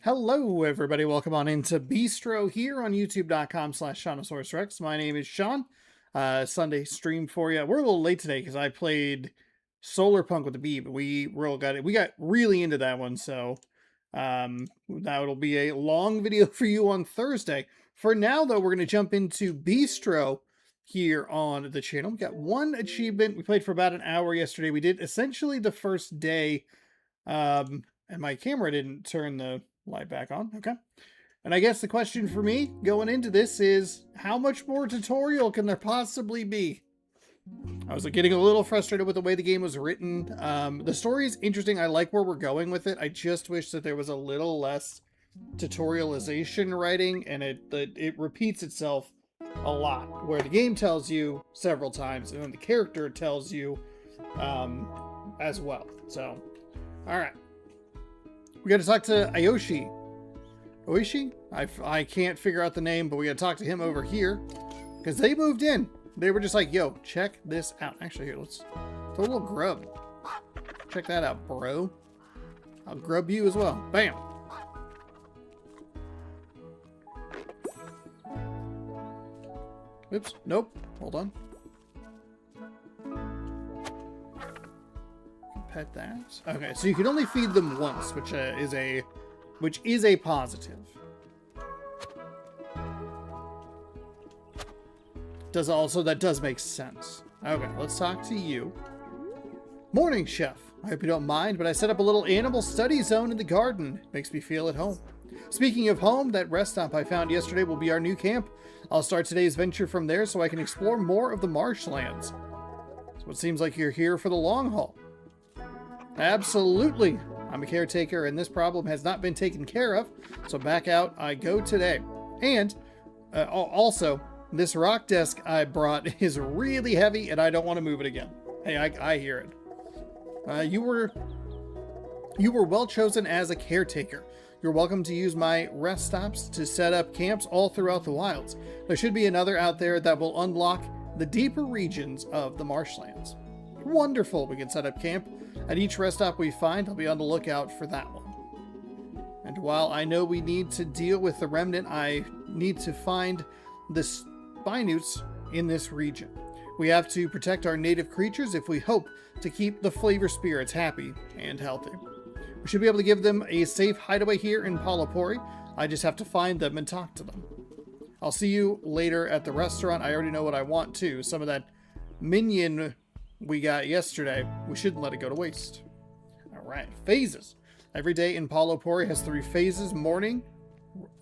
Hello, everybody. Welcome on into Beastro here on youtube.com/Seannosaurus Rex. My name is Sean. Sunday stream for you. We're a little late today because I played Solar Punk with the Bee, but we got really into that one, so that'll be a long video for you on Thursday. For now, though, we're going to jump into Beastro here on the channel. We got one achievement. We played for about an hour yesterday. We did essentially the first day, and my camera didn't turn the light back on. Okay. And I guess the question for me going into this is, how much more tutorial can there possibly be? I was getting a little frustrated with the way the game was written. The story is interesting. I like where we're going with it. I just wish that there was a little less tutorialization writing, and it repeats itself a lot, where the game tells you several times and then the character tells you as well. So, all right. We got to talk to Ayoshi. Oishi? I can't figure out the name, but we got to talk to him over here because they moved in. They were just like, yo, check this out. Actually, here, let's throw a little grub. Check that out, bro. I'll grub you as well. Bam. Oops. Nope. Hold on. Pet that. Okay, so you can only feed them once, which is a positive. That does make sense. Okay, let's talk to you. Morning, chef. I hope you don't mind, but I set up a little animal study zone in the garden. Makes me feel at home. Speaking of home, that rest stop I found yesterday will be our new camp. I'll start today's venture from there so I can explore more of the marshlands. So it seems like you're here for the long haul. Absolutely. I'm a caretaker and this problem has not been taken care of, so back out I go today. And also, this rock desk I brought is really heavy and I don't want to move it again. Hey, I hear it. You were well chosen as a caretaker. You're welcome to use my rest stops to set up camps all throughout the wilds. There should be another out there that will unlock the deeper regions of the marshlands. Wonderful. We can set up camp at each rest stop we find. I'll be on the lookout for that one. And while I know we need to deal with the remnant, I need to find the spinutes in this region. We have to protect our native creatures if we hope to keep the flavor spirits happy and healthy. We should be able to give them a safe hideaway here in Palapori. I just have to find them and talk to them. I'll see you later at the restaurant. I already know what I want too. Some of that minion we got yesterday, we shouldn't let it go to waste. All right, phases. Every day in Palapori has 3 phases: morning,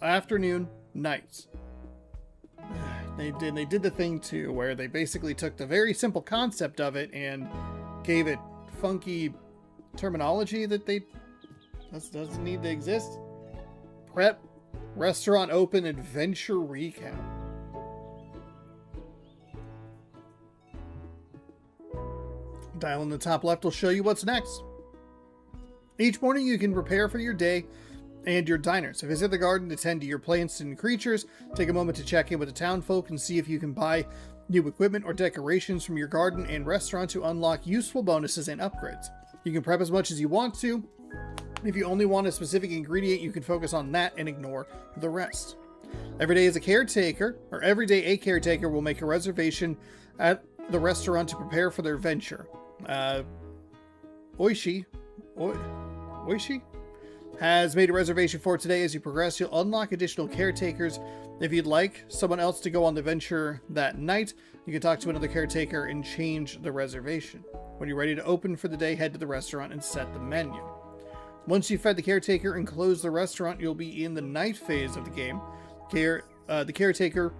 afternoon, nights. They did the thing too where they basically took the very simple concept of it and gave it funky terminology that doesn't need to exist. Prep, restaurant open, adventure recap. Dial in the top left will show you what's next. Each morning you can prepare for your day and your diner. So visit the garden to tend to your plants and creatures. Take a moment to check in with the town folk and see if you can buy new equipment or decorations from your garden and restaurant to unlock useful bonuses and upgrades. You can prep as much as you want to. If you only want a specific ingredient, you can focus on that and ignore the rest. Every day a caretaker will make a reservation at the restaurant to prepare for their venture. Oishi has made a reservation for today. As you progress, you'll unlock additional caretakers. If you'd like someone else to go on the venture that night, you can talk to another caretaker and change the reservation. When you're ready to open for the day, head to the restaurant and set the menu. Once you've fed the caretaker and closed the restaurant, you'll be in the night phase of the game. The caretaker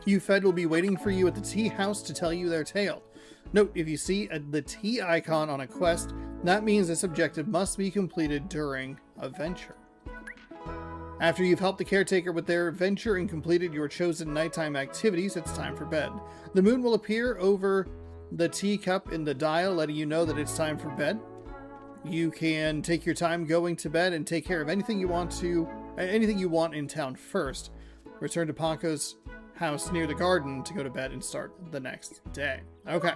you fed will be waiting for you at the tea house to tell you their tale. Note, if you see the tea icon on a quest, that means this objective must be completed during a venture. After you've helped the caretaker with their venture and completed your chosen nighttime activities, it's time for bed. The moon will appear over the teacup in the dial, letting you know that it's time for bed. You can take your time going to bed and take care of anything you want in town first. Return to Paco's house near the garden to go to bed and start the next day. Okay.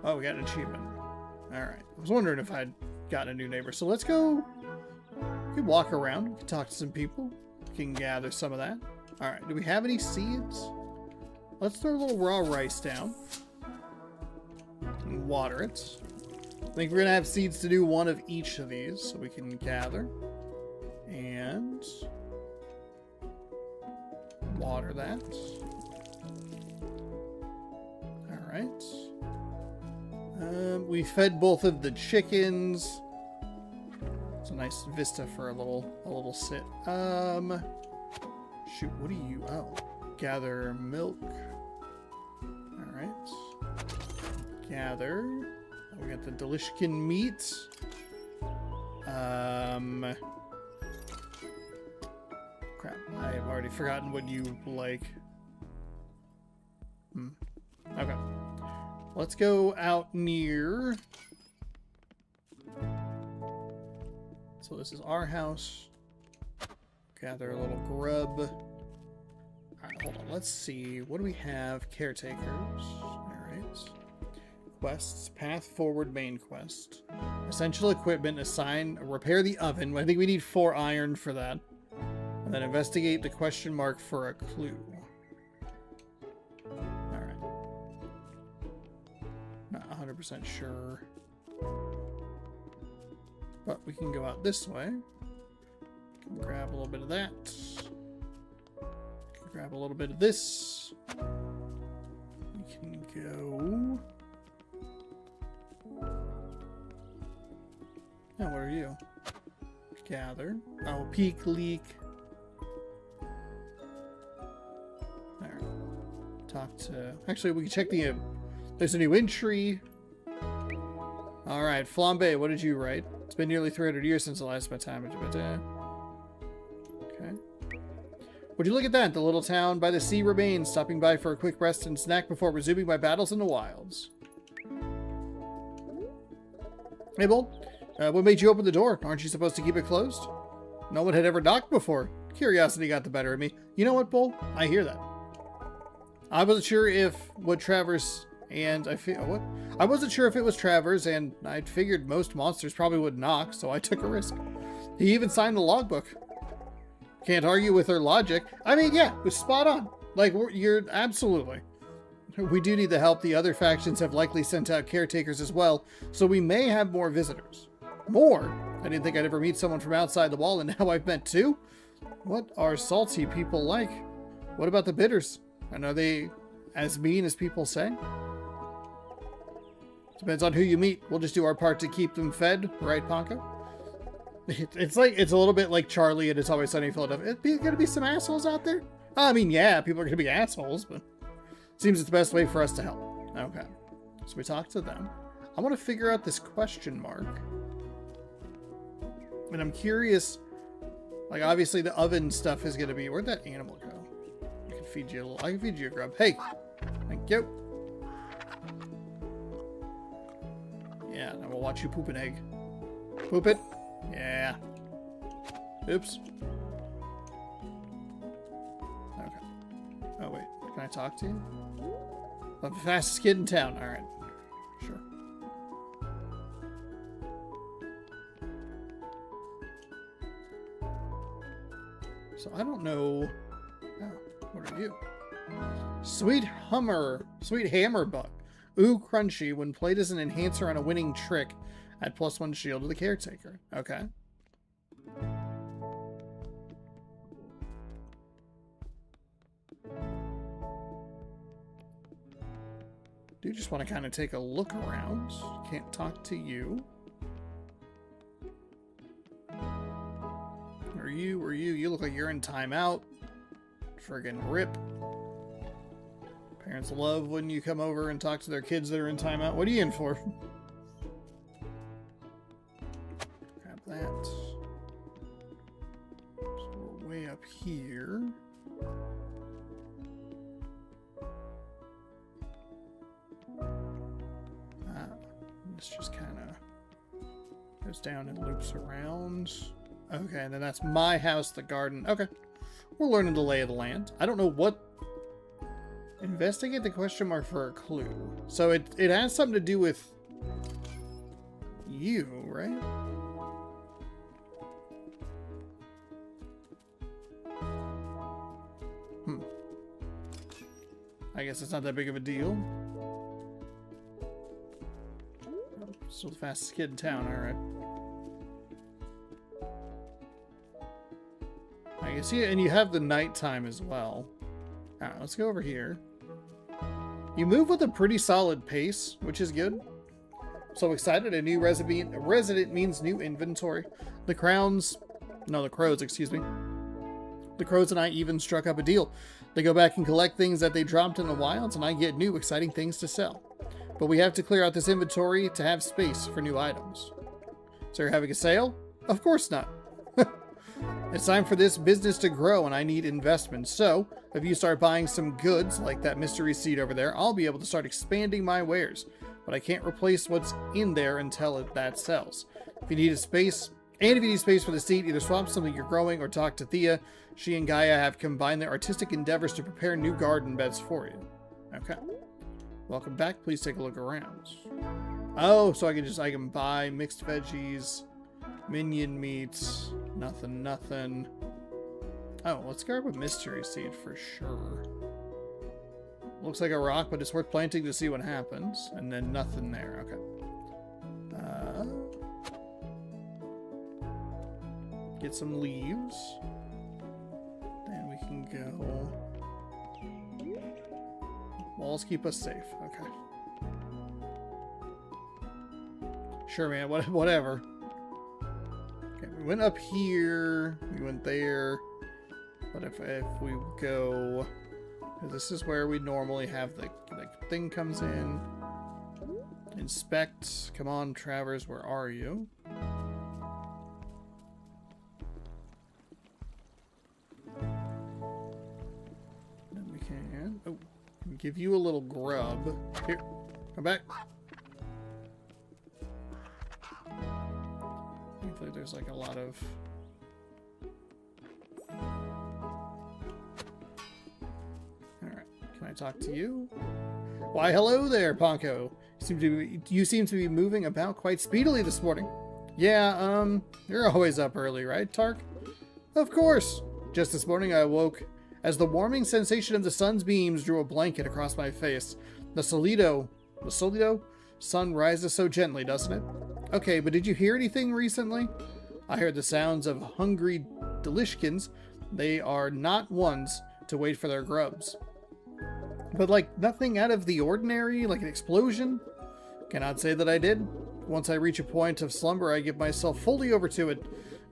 Oh, we got an achievement. All right. I was wondering if I'd gotten a new neighbor. So let's go We can walk around. We can talk to some people. We can gather some of that. Alright, do we have any seeds? Let's throw a little raw rice down. And water it. I think we're going to have seeds to do one of each of these, so we can gather. And water that. Alright. We fed both of the chickens. It's a nice vista for a little sit. Shoot, what do you... Oh. Gather milk. Alright. Gather. We got the delicious meat. Crap, I've already forgotten what you like. Okay. Let's go out near... So this is our house. Gather a little grub. Alright, hold on. Let's see. What do we have? Caretakers. Alright. Quests. Path forward main quest. Essential equipment. Assign. Repair the oven. I think we need 4 iron for that. And then investigate the question mark for a clue. Alright. Not 100% sure. But we can go out this way. Can grab a little bit of that. Can grab a little bit of this. We can go... Oh, what are you? Gather. Oh, peek, leak. There. Talk to... Actually, we can check the... There's a new entry. Alright, Flambe, what did you write? It's been nearly 300 years since the last spent time. Okay. Would you look at that? The little town by the sea remains, stopping by for a quick rest and snack before resuming my battles in the wilds. Hey, Bull. What made you open the door? Aren't you supposed to keep it closed? No one had ever knocked before. Curiosity got the better of me. You know what, Bull? I hear that. I wasn't sure if what Travers... And I wasn't sure if it was Travers, and I'd figured most monsters probably would knock, so I took a risk. He even signed the logbook. Can't argue with her logic. I mean, yeah, it was spot on. Like, you're absolutely. We do need the help. The other factions have likely sent out caretakers as well, so we may have more visitors. More? I didn't think I'd ever meet someone from outside the wall, and now I've met 2? What are salty people like? What about the bitters? And are they as mean as people say? Depends on who you meet. We'll just do our part to keep them fed, right, Ponka? It's a little bit like Charlie and It's Always Sunny in Philadelphia. Gonna be some assholes out there? I mean, yeah, people are gonna be assholes, but seems it's the best way for us to help. Okay. So we talk to them. I want to figure out this question mark. And I'm curious, like, obviously the oven stuff is gonna be... Where'd that animal go? I can feed you a little... I can feed you a grub. Hey! Thank you. Yeah, and I will watch you poop an egg. Poop it? Yeah. Oops. Okay. Oh, wait. Can I talk to you? I'm the fastest kid in town. Alright. Sure. So I don't know... Oh, what are you? Sweet hammer bug. Ooh, crunchy. When played as an enhancer on a winning trick, add +1 shield to the caretaker. Okay. Do just want to kind of take a look around. Can't talk to you. Are you? You look like you're in timeout. Friggin' rip. Parents love when you come over and talk to their kids that are in timeout. What are you in for? Grab that. So we're way up here. This just kind of goes down and loops around. Okay, and then that's my house, the garden. Okay. We're learning the lay of the land. I don't know what... Investigate the question mark for a clue. So it has something to do with you, right? I guess it's not that big of a deal. Still the fastest kid in town, alright. I guess, yeah, and you have the nighttime as well. Alright, let's go over here. You move with a pretty solid pace, which is good. So excited, a new resident means new inventory. The crows, excuse me. The crows and I even struck up a deal. They go back and collect things that they dropped in the wilds, and I get new exciting things to sell. But we have to clear out this inventory to have space for new items. So you're having a sale? Of course not. It's time for this business to grow, and I need investment. So, if you start buying some goods, like that mystery seed over there, I'll be able to start expanding my wares. But I can't replace what's in there until that sells. If you need space for the seed, either swap something you're growing or talk to Thea. She and Gaia have combined their artistic endeavors to prepare new garden beds for you. Okay. Welcome back. Please take a look around. Oh, so I can buy mixed veggies, minion meats, nothing. Oh, let's grab a mystery seed for sure. Looks like a rock, but it's worth planting to see what happens. And then nothing there. Okay. Get some leaves. Then we can go. Walls keep us safe. Okay. Sure, man. Whatever. Okay, we went up here. We went there. But if we go... This is where we normally have the thing comes in. Inspect. Come on, Travers. Where are you? Then we can... Oh. Give you a little grub. Here. Come back. Hopefully there's like a lot of... Alright. Can I talk to you? Why, hello there, Ponko. You seem to be moving about quite speedily this morning. Yeah, you're always up early, right, Tark? Of course. Just this morning I awoke as the warming sensation of the sun's beams drew a blanket across my face. The Solido sun rises so gently, doesn't it? Okay, but did you hear anything recently? I heard the sounds of hungry delishkins. They are not ones to wait for their grubs. But like nothing out of the ordinary, like an explosion? Cannot say that I did. Once I reach a point of slumber, I give myself fully over to it.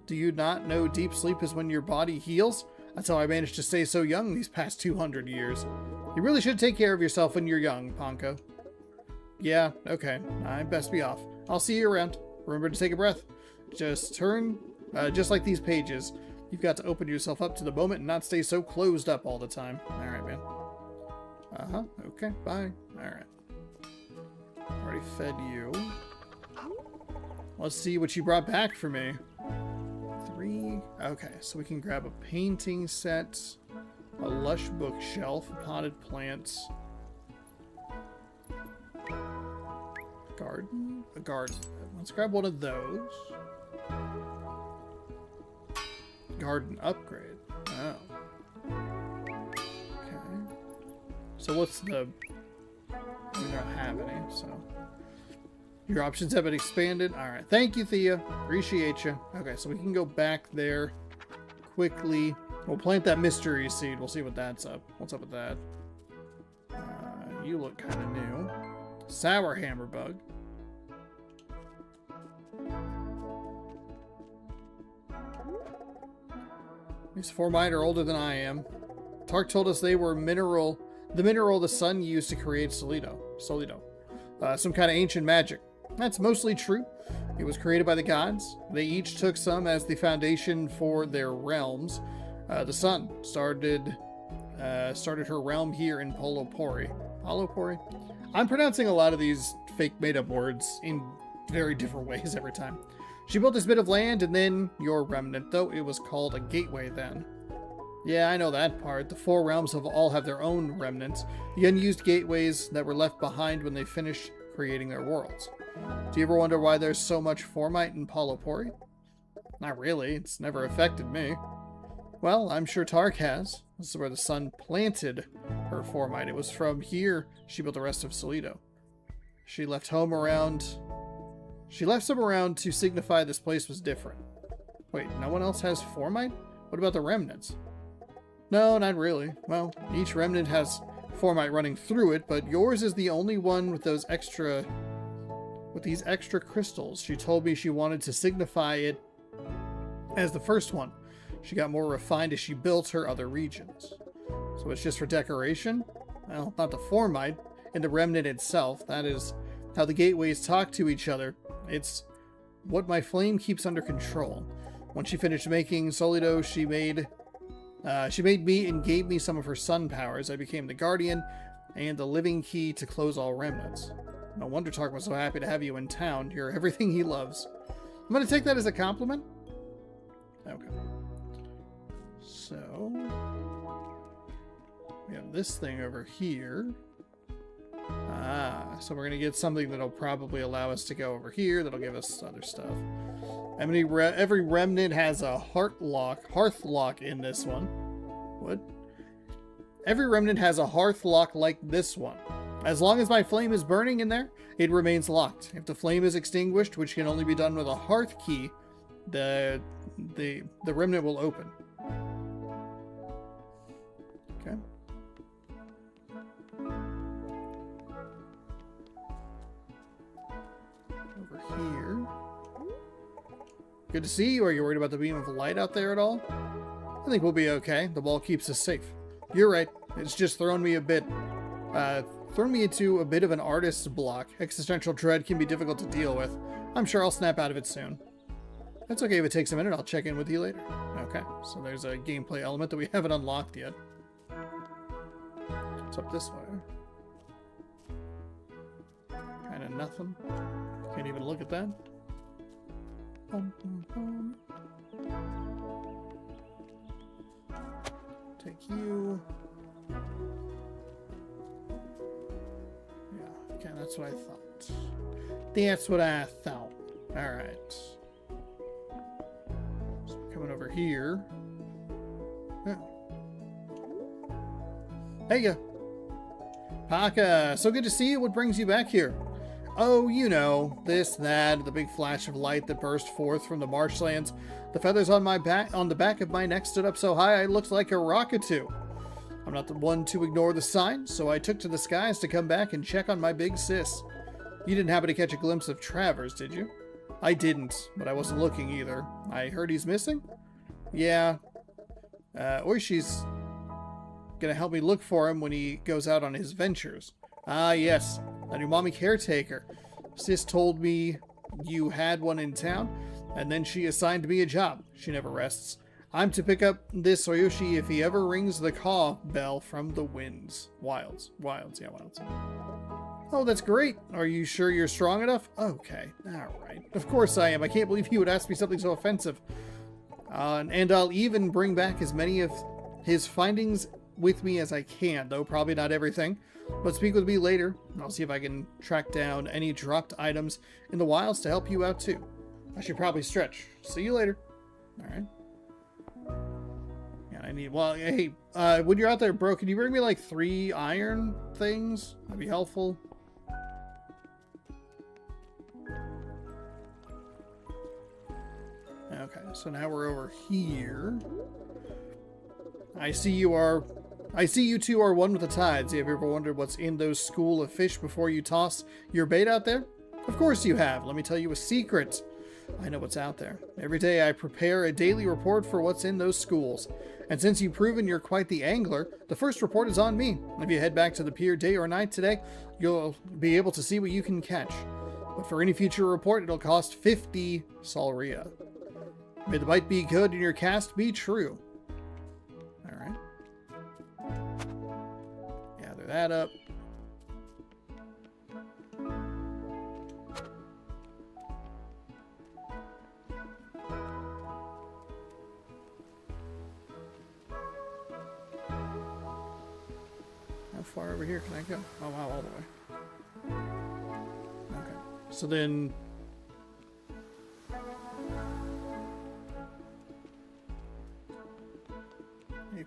Do you not know deep sleep is when your body heals? That's how I managed to stay so young these past 200 years. You really should take care of yourself when you're young, Ponko. Yeah, okay. I best be off. I'll see you around. Remember to take a breath. Just like these pages. You've got to open yourself up to the moment and not stay so closed up all the time. Alright, man. Okay, bye. Alright. Already fed you. Let's see what you brought back for me. 3. Okay, so we can grab a painting set, a lush bookshelf, potted plants, a garden. Let's grab one of those. Garden upgrade. Oh. Okay. So what's the... We don't have any, so... Your options have been expanded. Alright, thank you, Thea. Appreciate you. Okay, so we can go back there quickly. We'll plant that mystery seed. We'll see what that's up. What's up with that? You look kind of new. Sour hammerbug. These 4 mine are older than I am. Tark told us they were the mineral the sun used to create Solido. Some kind of ancient magic. That's mostly true. It was created by the gods. They each took some as the foundation for their realms. The sun started her realm here in Polopori. Polopori? I'm pronouncing a lot of these fake made-up words in very different ways every time. She built this bit of land and then your remnant, though it was called a gateway then. Yeah, I know that part. The 4 realms all have their own remnants, the unused gateways that were left behind when they finished creating their worlds. Do you ever wonder why there's so much formite in Polopori? Not really. It's never affected me. Well, I'm sure Tark has. This is where the sun planted her formite. It was from here she built the rest of Solito. She left some around to signify this place was different. Wait, no one else has formite? What about the remnants? No, not really. Well, each remnant has formite running through it, but yours is the only one with these extra crystals. She told me she wanted to signify it as the first one. She got more refined as she built her other regions. So it's just for decoration? Well, not the formite, and the remnant itself. That is how the gateways talk to each other. It's what my flame keeps under control. When she finished making Solito, she made me and gave me some of her sun powers. I became the guardian and the living key to close all remnants. No wonder Tark was so happy to have you in town. You're everything he loves. I'm going to take that as a compliment. Okay. So, we have this thing over here. So we're going to get something that'll probably allow us to go over here. That'll give us other stuff. Every remnant has a hearth lock in this one. What? Every remnant has a hearth lock like this one. As long as my flame is burning in there, it remains locked. If the flame is extinguished, which can only be done with a hearth key, the remnant will open. Okay. Over here. Good to see you. Are you worried about the beam of light out there at all? I think we'll be okay. The wall keeps us safe. You're right. It's just thrown me into a bit of an artist's block. Existential dread can be difficult to deal with. I'm sure I'll snap out of it soon. That's okay if it takes a minute. I'll check in with you later. Okay, so there's a gameplay element that we haven't unlocked yet. It's up this way. Kind of nothing. Can't even look at that. Take you. Yeah, okay, that's what I thought. That's what I thought. Alright. So we're coming over here. Oh. Hey, you. Paka, so good to see you. What brings you back here? Oh, you know, this, that, the big flash of light that burst forth from the marshlands. The feathers on the back of my neck stood up so high I looked like a rockatoo. I'm not the one to ignore the sign, so I took to the skies to come back and check on my big sis. You didn't happen to catch a glimpse of Travers, did you? I didn't, but I wasn't looking either. I heard he's missing? Yeah. Oishi's gonna help me look for him when he goes out on his ventures. Ah, yes. A new mommy caretaker. Sis told me you had one in town, and then she assigned me a job. She never rests. I'm to pick up this Oyoshi if he ever rings the caw bell from the winds. Wilds. Yeah, wilds. Oh, that's great. Are you sure you're strong enough? Okay, alright. Of course I am. I can't believe he would ask me something so offensive. And I'll even bring back as many of his findings with me as I can, though probably not everything. But speak with me later. I'll see if I can track down any dropped items in the wilds to help you out too. I should probably stretch. See you later. Alright. Yeah, I need... Well, hey, when you're out there, bro, can you bring me like 3 iron things? That'd be helpful. Okay, so now we're over here. I see you two are one with the tides. Have you ever wondered what's in those school of fish before you toss your bait out there? Of course you have. Let me tell you a secret. I know what's out there. Every day I prepare a daily report for what's in those schools. And since you've proven you're quite the angler, the first report is on me. If you head back to the pier day or night today, you'll be able to see what you can catch. But for any future report, it'll cost 50 solria. May the bite be good and your cast be true. Alright. Gather that up. How far over here can I go? Oh wow, all the way. Okay. So then...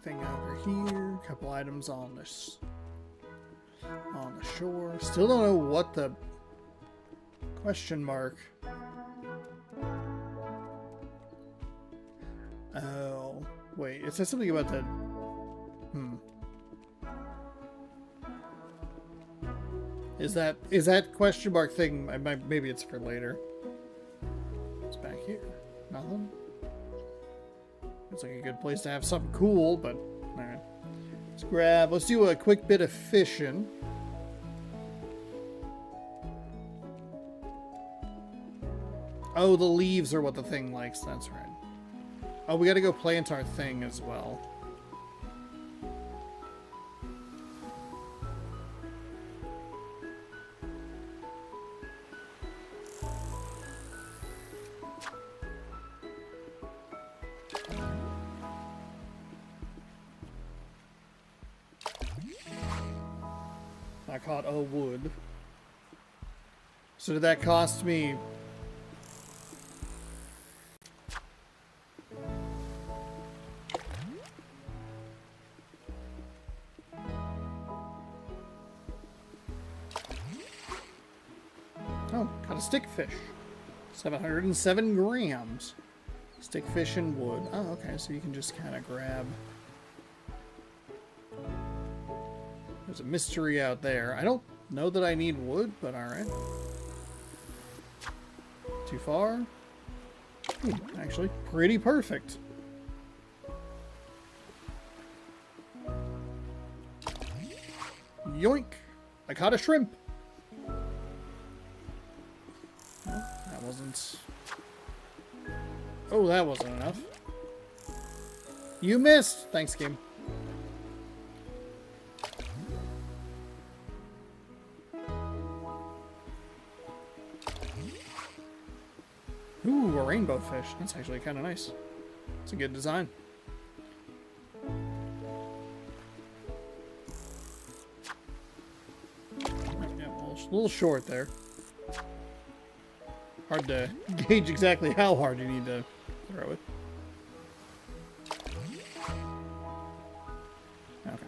anything over here. A couple items on this on the shore. Still don't know what the question mark. Oh, wait. It says something about the... Is that question mark thing? Maybe it's for later. It's back here. Nothing. It's like a good place to have something cool, but alright. Let's do a quick bit of fishing. Oh, the leaves are what the thing likes, that's right. Oh, we gotta go plant our thing as well. I caught a wood. So did that cost me... Oh, got a stickfish. 707 grams. Stickfish and wood. Oh, okay, so you can just kind of grab... There's a mystery out there. I don't know that I need wood, but alright. Too far? Actually, pretty perfect. Yoink! I caught a shrimp! Oh, that wasn't... Oh, that wasn't enough. You missed! Thanks, game. Ooh, a rainbow fish. That's actually kind of nice. It's a good design. Yeah, a little short there. Hard to gauge exactly how hard you need to throw it. Okay.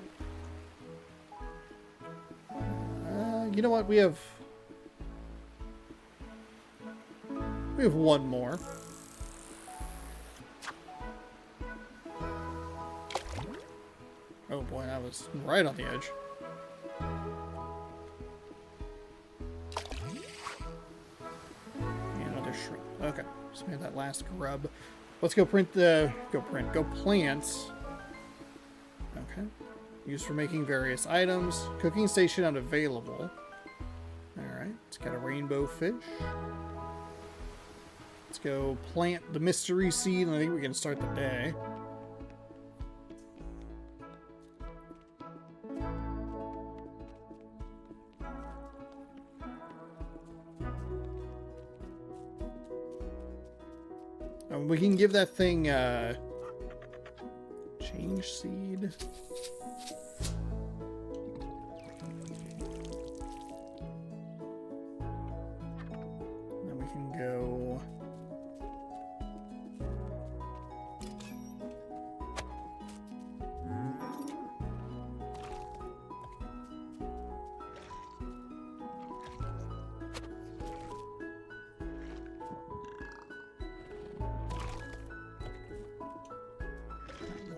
You know what? We have one more. Oh boy, that was right on the edge. And another shrimp. Okay, just made that last grub. Let's go plant. Okay. Used for making various items. Cooking station unavailable. Alright, it's got a rainbow fish. Let's go plant the mystery seed, and I think we can start the day. We can give that thing change seed. Then we can go.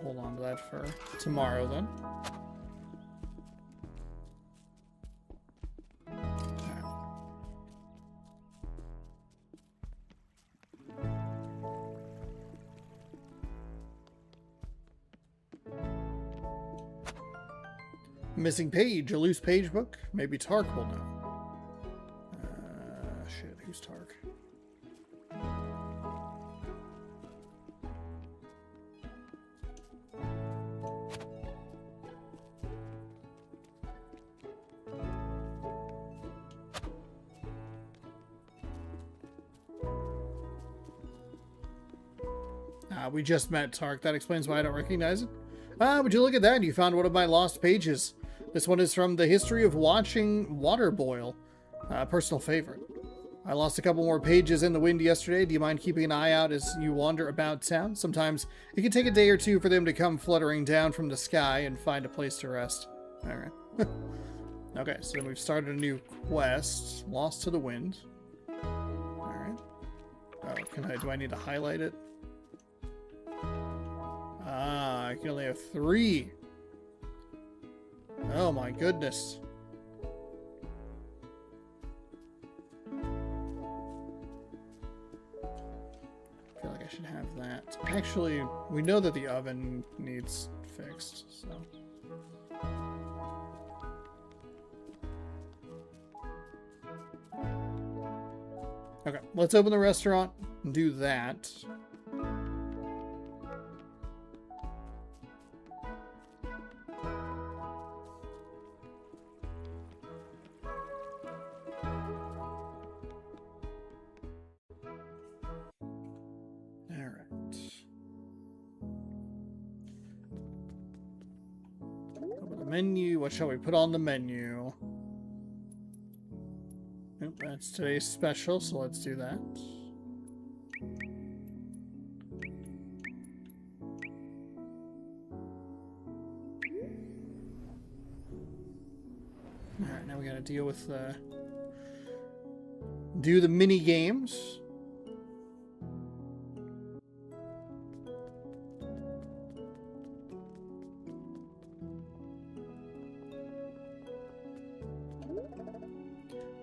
Hold on to that for tomorrow then. Missing page, a loose page book. Maybe Tark will know. Shit, who's Tark? We just met Tark. That explains why I don't recognize it. Would you look at that? You found one of my lost pages. This one is from the history of watching water boil. Personal favorite. I lost a couple more pages in the wind yesterday. Do you mind keeping an eye out as you wander about town? Sometimes it can take a day or two for them to come fluttering down from the sky and find a place to rest. Alright. Okay, so then we've started a new quest. Lost to the wind. Alright. Oh, do I need to highlight it? Ah, I can only have 3. Oh my goodness. I feel like I should have that. Actually, we know that the oven needs fixed, so... Okay, let's open the restaurant and do that. Menu. What shall we put on the menu? Oh, that's today's special, so let's do that. Alright, now we gotta deal with do the mini games.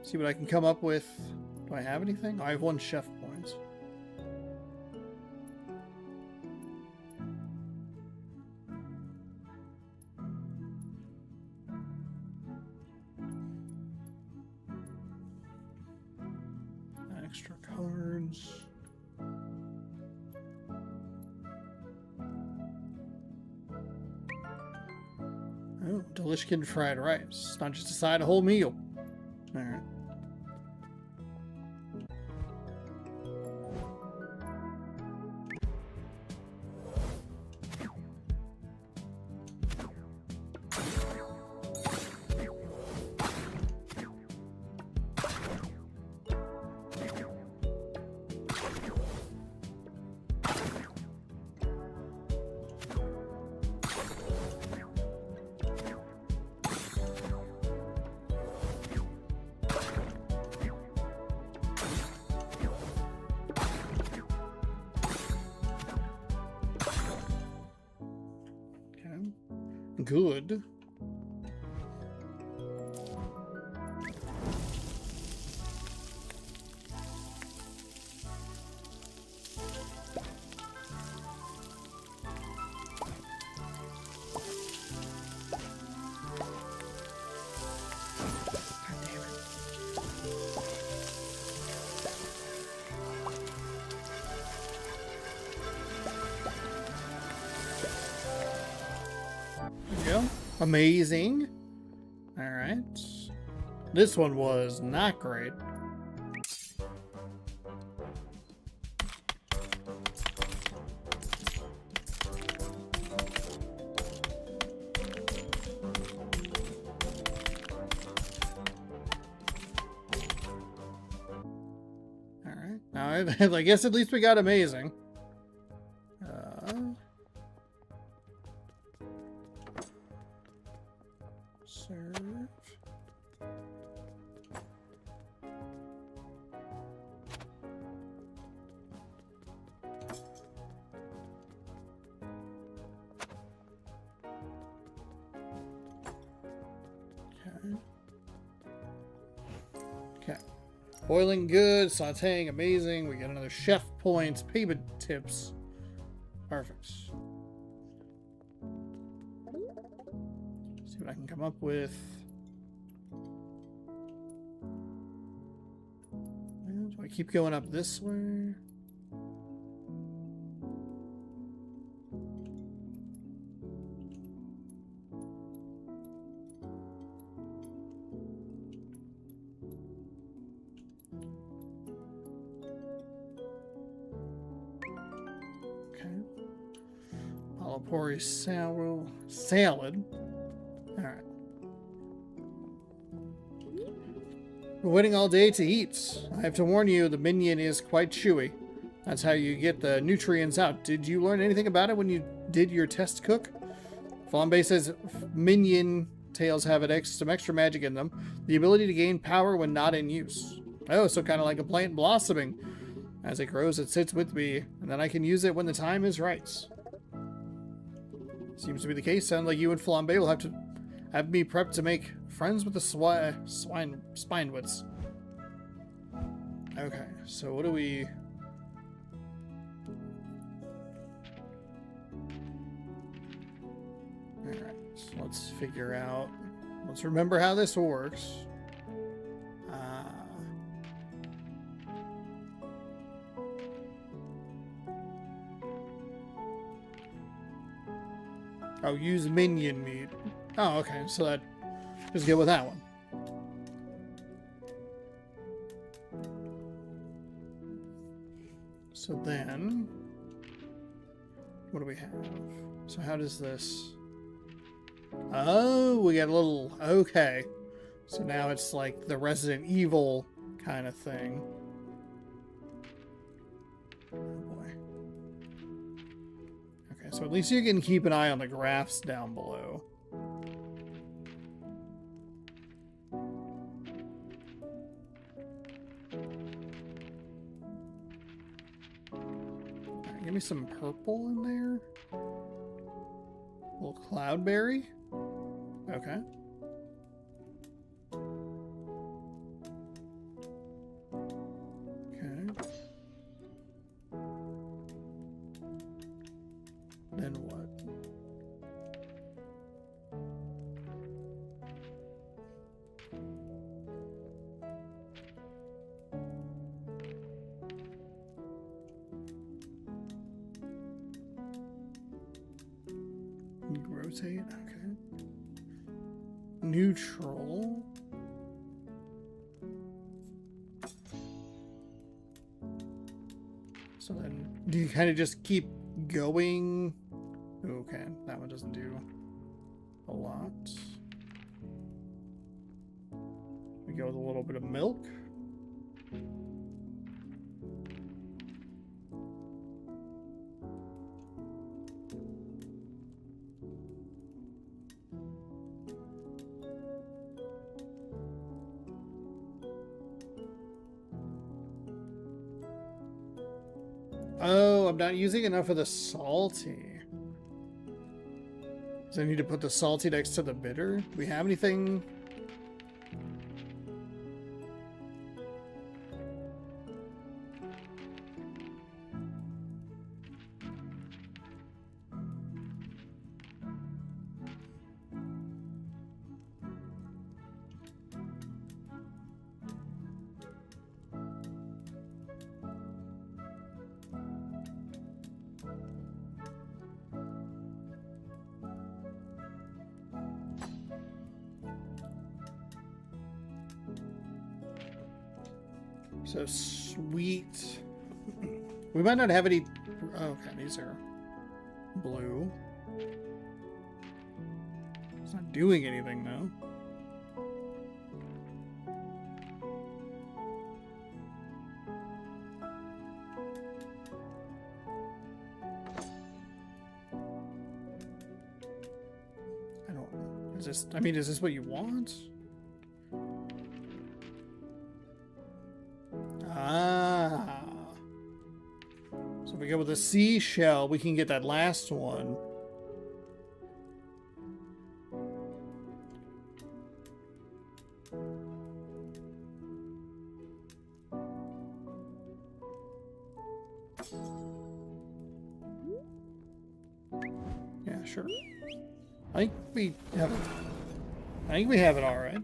See what I can come up with. Do I have anything? Oh, I have 1 chef points. Extra cards. Oh, delicious fried rice. It's not just a side, a whole meal. Alright. Good. Amazing. Alright. This one was not great. Alright. Now, I guess at least we got amazing. Serve. Okay. Boiling good, sauteing amazing. We get another chef points, payment tips. Perfect. See what I can come up with. Do I keep going up this way? Pori salad. All right. We're waiting all day to eat. I have to warn you, the minion is quite chewy. That's how you get the nutrients out. Did you learn anything about it when you did your test cook? Flambe says minion tails have some extra magic in them. The ability to gain power when not in use. Oh, so kind of like a plant blossoming. As it grows, it sits with me, and then I can use it when the time is right. Seems to be the case. Sounds like you and Flambe will have me prepped to make friends with the Spinewits. Okay, so what do we... Alright, so let's figure out... Let's remember how this works. Oh, use minion meat. Oh, okay, so that... Just go with that one. So then... What do we have? So how does this... Oh, we got a little... Okay. So now it's like the Resident Evil kind of thing. Oh boy. Okay, so at least you can keep an eye on the graphs down below. Right, give me some purple in there. A little cloudberry. Okay. Okay. Then what? Rotate, okay. Neutral. So then, do you kind of just keep going? Okay, that one doesn't do a lot. We go with a little bit of milk. Oh, I'm not using enough of the salty. So I need to put the salty next to the bitter. Do we have anything? So sweet. We might not have any... Okay, these are blue. It's not doing anything, though. I don't... Is this... I mean, is this what you want? Ah. So if we go with a seashell, we can get that last one. Yeah, sure. I think we have it all right.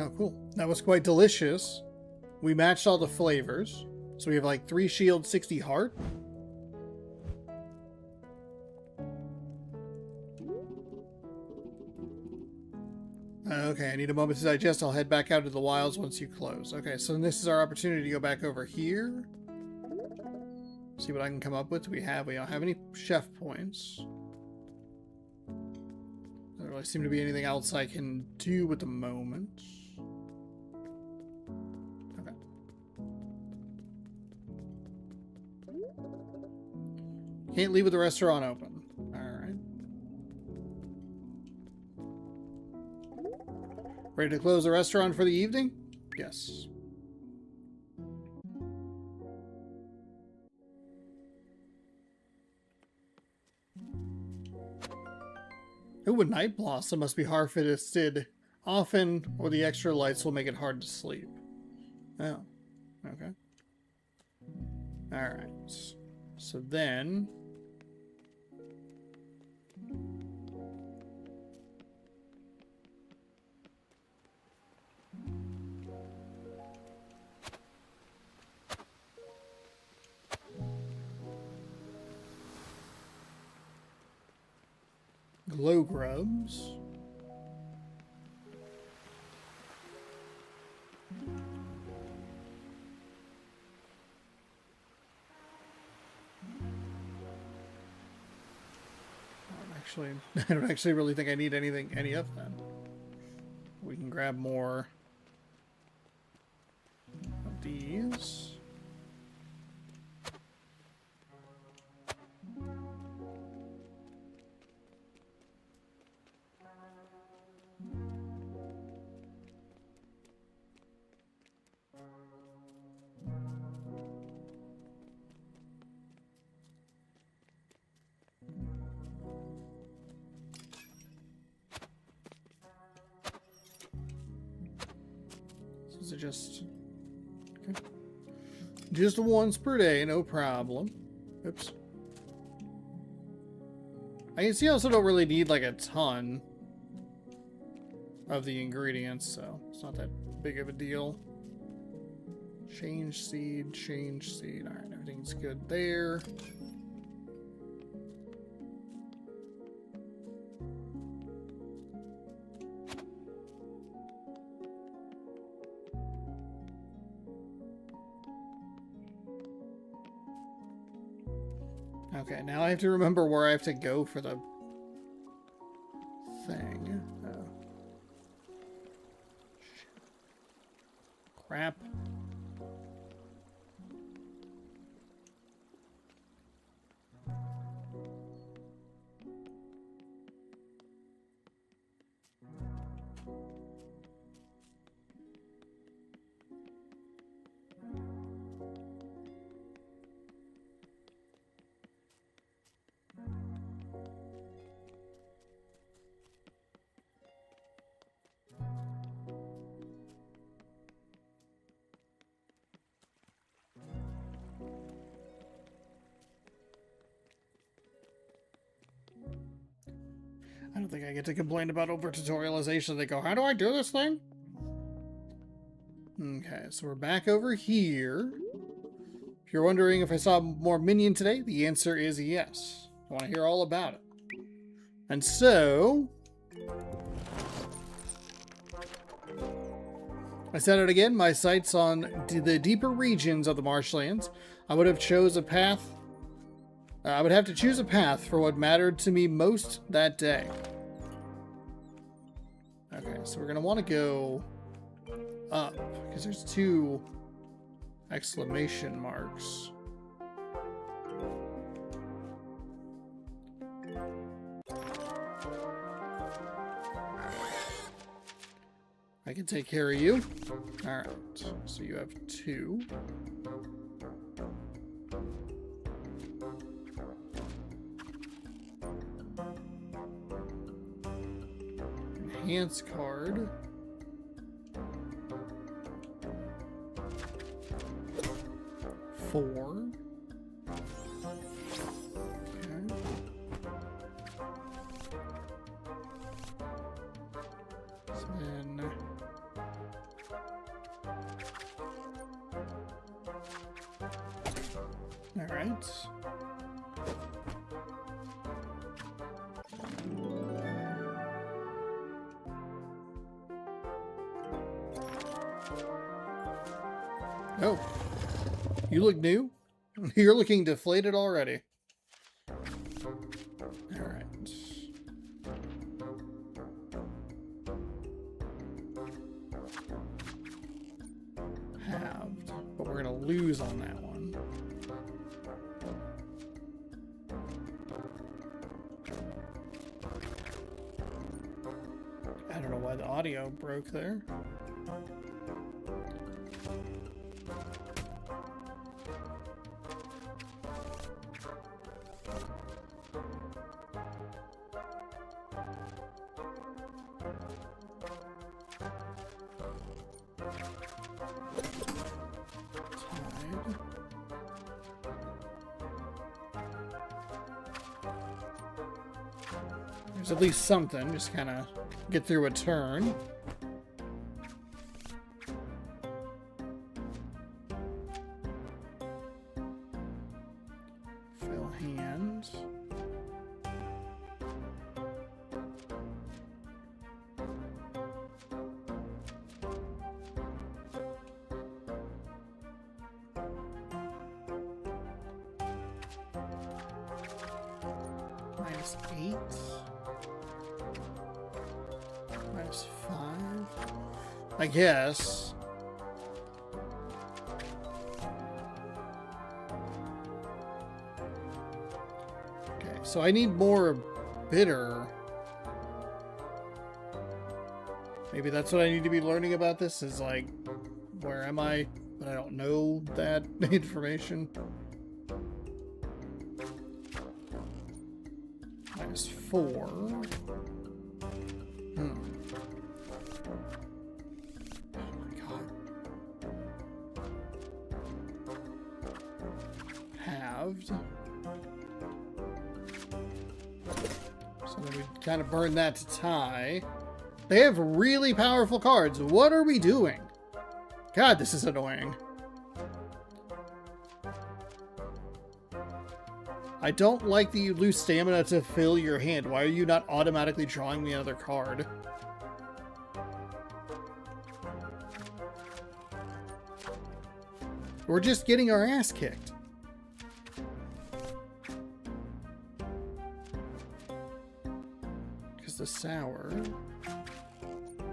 Oh, cool. That was quite delicious. We matched all the flavors. So we have like 3 shield, 60 heart. Okay, I need a moment to digest. I'll head back out to the wilds once you close. Okay, so this is our opportunity to go back over here. See what I can come up with. We don't have any chef points. There really seem to be anything else I can do at the moment. Okay. Can't leave with the restaurant open. Alright. Ready to close the restaurant for the evening? Yes. Ooh, a night blossom must be harvested often, or the extra lights will make it hard to sleep. Oh, okay. Alright. So then... glow grubs. I don't actually really think I need any of that. We can grab more of these. So just okay. Just once per day, no problem. Oops. I can see I also don't really need like a ton of the ingredients, so it's not that big of a deal. Change seed, change seed. Alright, everything's good there. Okay, now I have to remember where I have to go for the thing. Oh. Crap. I don't think I get to complain about over tutorialization. They go, how do I do this thing? Okay, so we're back over here. If you're wondering if I saw more minion today, the answer is yes. I want to hear all about it. And so... I said it again, my sights on the deeper regions of the marshlands. I would have chose a path... I would have to choose a path for what mattered to me most that day. Okay, so we're going to want to go up, because there's 2 exclamation marks. I can take care of you. Alright, so you have 2. Enhance card. 4. Okay. So then... Alright. Oh, you look new? You're looking deflated already. Alright. Halved, but we're gonna lose on that one. I don't know why the audio broke there. There's at least something, just kind of get through a turn. Fill hands. -8. -5. I guess. Okay, so I need more bitter. Maybe that's what I need to be learning about this, is like, where am I? But I don't know that information. -4. So then we kind of burn that to tie. They have really powerful cards. What are we doing? God, this is annoying. I don't like that you lose stamina to fill your hand. Why are you not automatically drawing me another card? We're just getting our ass kicked. The sour,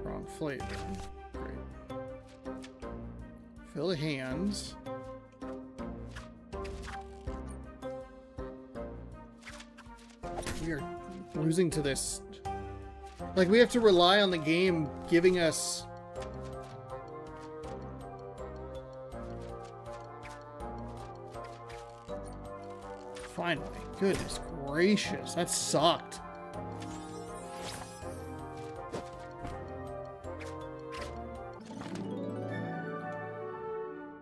wrong flavor. Great. Fill the hands. We are losing to this. Like, we have to rely on the game giving us finally. Goodness gracious, that sucked.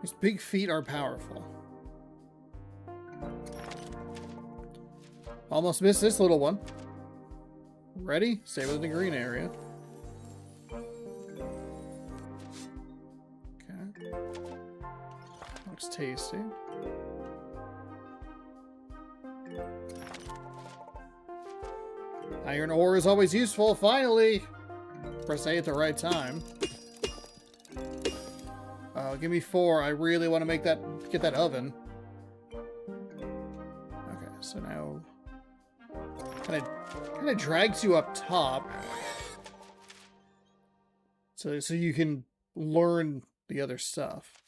These big feet are powerful. Almost missed this little one. Ready? Stay within the green area. Okay. Looks tasty. Iron ore is always useful. Finally! Press A at the right time. Give me 4. I really want to make that, get that oven. Okay, so now kind of drags you up top, so you can learn the other stuff.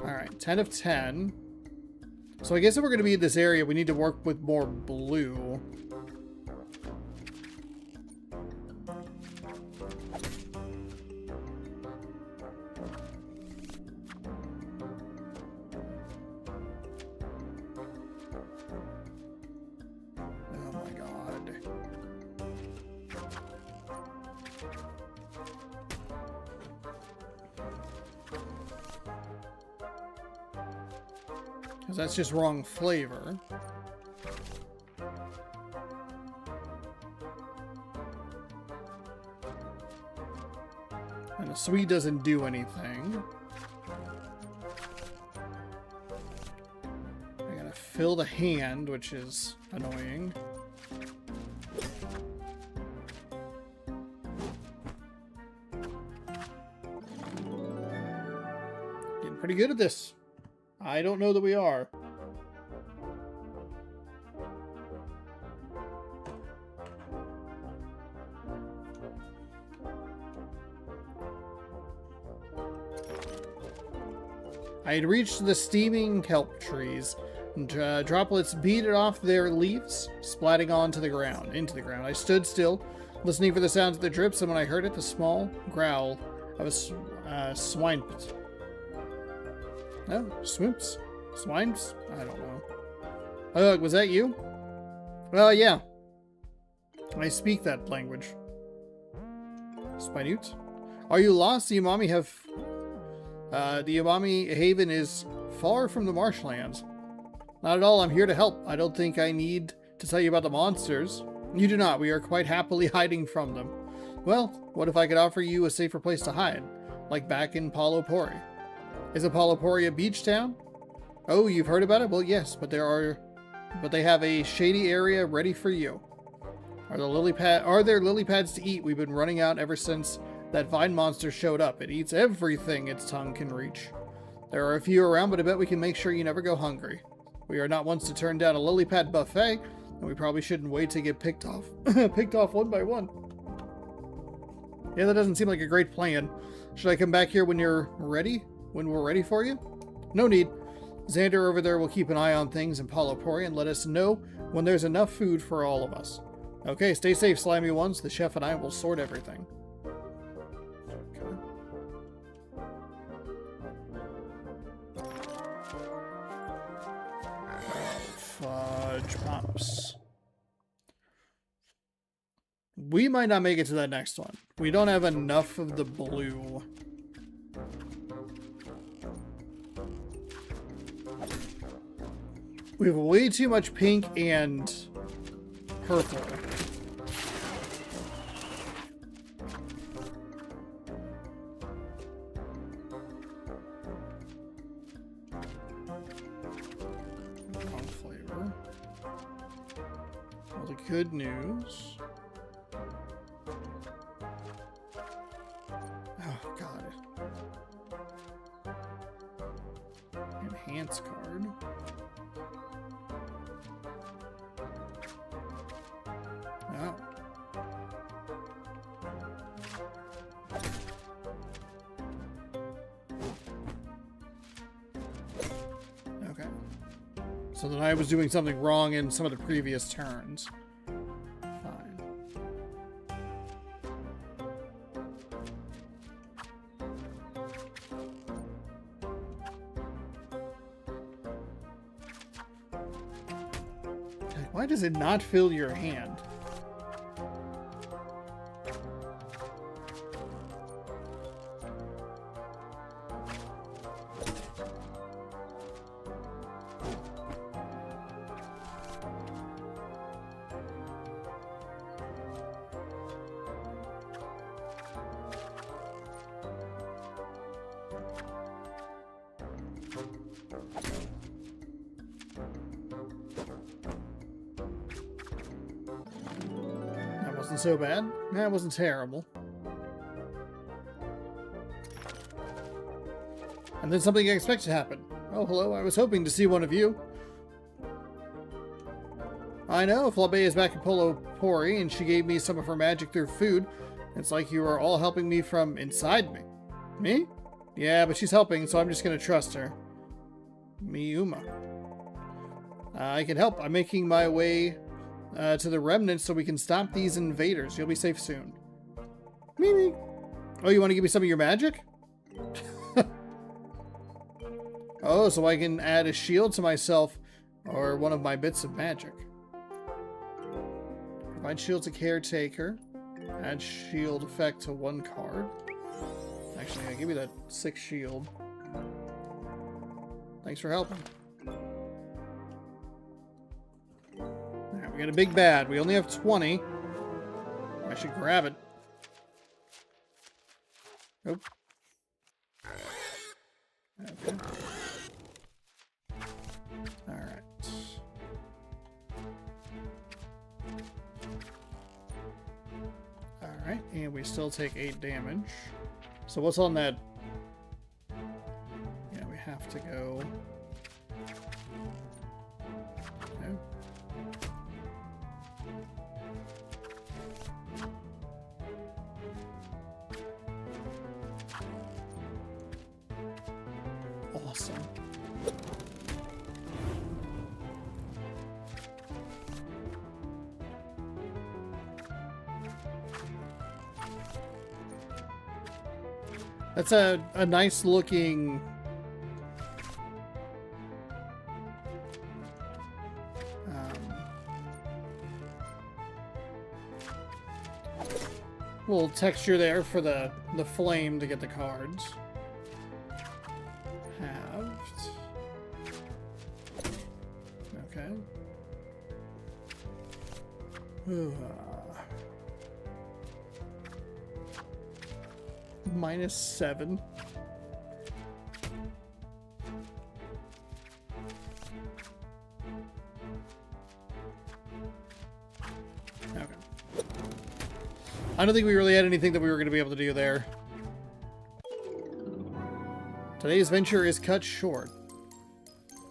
All right, 10 of 10. So I guess if we're going to be in this area, we need to work with more blue. Because that's just wrong flavor. And the sweet doesn't do anything. I gotta fill the hand, which is annoying. pretty good at this. I don't know that we are. I had reached the steaming kelp trees. And, droplets beaded off their leaves, splatting into the ground. I stood still, listening for the sounds of the drips, and when I heard it, the small growl of a swine. No, swoops? Swines? I don't know. Oh, was that you? Well, yeah. I speak that language. Spinute? Are you lost? The Umami Haven is far from the marshlands. Not at all. I'm here to help. I don't think I need to tell you about the monsters. You do not. We are quite happily hiding from them. Well, what if I could offer you a safer place to hide? Like back in Palopori. Is Palopori a beach town? Oh, you've heard about it? Well, yes, but they have a shady area ready for you. Are there lily pads to eat? We've been running out ever since that vine monster showed up. It eats everything its tongue can reach. There are a few around, but I bet we can make sure you never go hungry. We are not ones to turn down a lily pad buffet, and we probably shouldn't wait to get picked off one by one. Yeah, that doesn't seem like a great plan. Should I come back here when you're ready? When we're ready for you? No need. Xander over there will keep an eye on things in Palopori and let us know when there's enough food for all of us. Okay, stay safe, slimy ones. The chef and I will sort everything. Fudge pops. We might not make it to that next one. We don't have enough of the blue. We have way too much pink and purple. Wrong flavor. All the good news. Oh, got it. Enhance card. Oh. Okay. So then I was doing something wrong in some of the previous turns. Fine. Why does it not fill your hand? Wasn't so bad. That wasn't terrible. And then something unexpected happened. Oh, hello. I was hoping to see one of you. I know. Flabe is back in Palopori, and she gave me some of her magic through food. It's like you are all helping me from inside me. Me? Yeah, but she's helping, so I'm just going to trust her. Miuma. I can help. I'm making my way to the remnants so we can stop these invaders. You'll be safe soon. Mimi. Oh, you want to give me some of your magic? Oh, so I can add a shield to myself or one of my bits of magic. Provide shield to caretaker. Add shield effect to one card. Actually, yeah, give me that 6 shield. Thanks for helping. Alright, we got a big bad. We only have 20. I should grab it. Nope. Okay. Alright. Alright, and we still take 8 damage. So what's on that? Yeah, we to go. Okay. Awesome. That's a nice looking little texture there for the flame to get the cards. Halved. Okay. -7. Okay. I don't think we really had anything that we were going to be able to do there. Today's venture is cut short.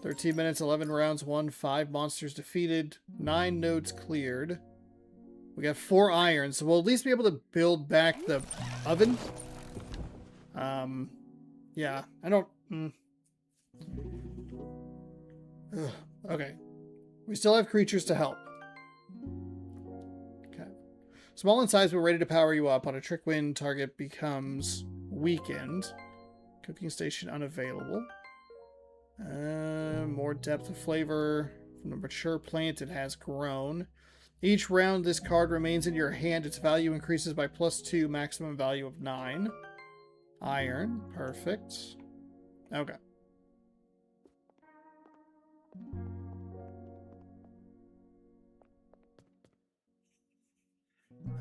13 minutes, 11 rounds won, 5 monsters defeated, 9 nodes cleared. We got 4 iron, so we'll at least be able to build back the oven. Yeah, I don't... Ugh, okay. We still have creatures to help. Okay. Small in size, but ready to power you up. On a trick win, target becomes weakened. Cooking station unavailable. More depth of flavor. From the mature plant, it has grown. Each round this card remains in your hand, its value increases by +2, maximum value of 9. Iron, perfect. Okay.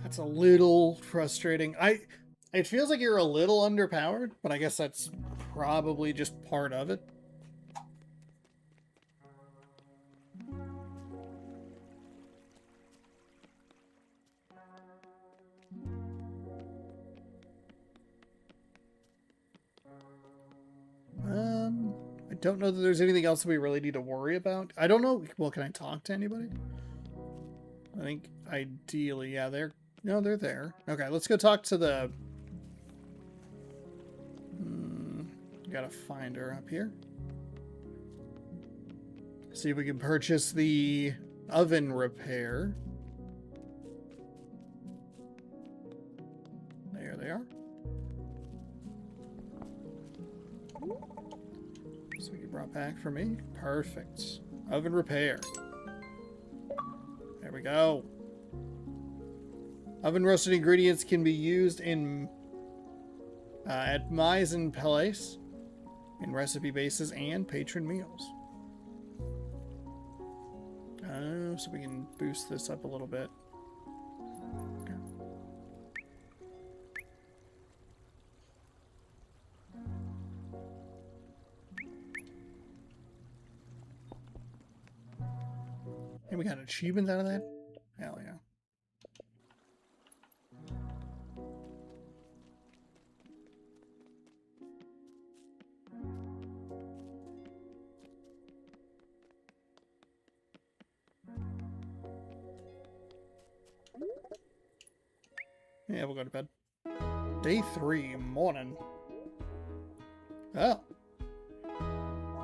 That's a little frustrating. It feels like you're a little underpowered, but I guess that's probably just part of it. I don't know that there's anything else that we really need to worry about. I don't know. Well, can I talk to anybody? I think ideally, yeah, they're there. Okay, let's go talk to the... gotta find her up here. See if we can purchase the oven repair. There they are. So we get brought back for me. Perfect. Oven repair. There we go. Oven roasted ingredients can be used in at Mise en Place in recipe bases and patron meals. So we can boost this up a little bit. Okay. And we got achievements out of that? Hell yeah. Yeah, we'll go to bed. Day 3, morning. Oh.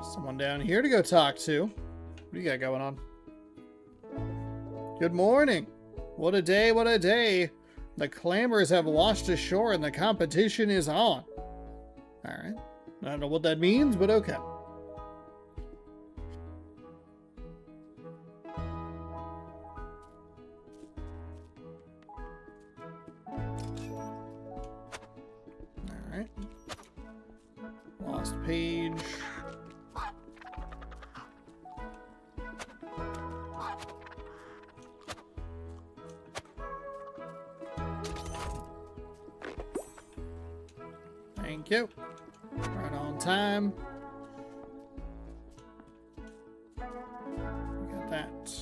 Someone down here to go talk to. What do you got going on? Good morning. What a day, what a day. The clambers have washed ashore and the competition is on. Alright. I don't know what that means, but okay. Alright. Lost page. Thank you. Right on time. We got that.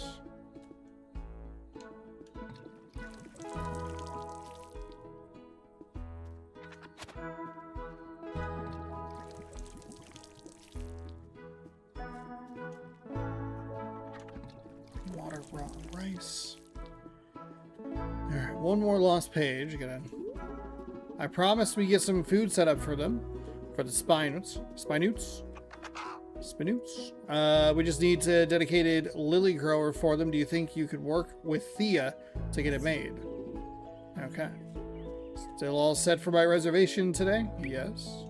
raw rice. Alright, one more lost page. I promised we get some food set up for them. For the Spinoots. We just need a dedicated lily grower for them. Do you think you could work with Thea to get it made? Okay. Still all set for my reservation today? Yes.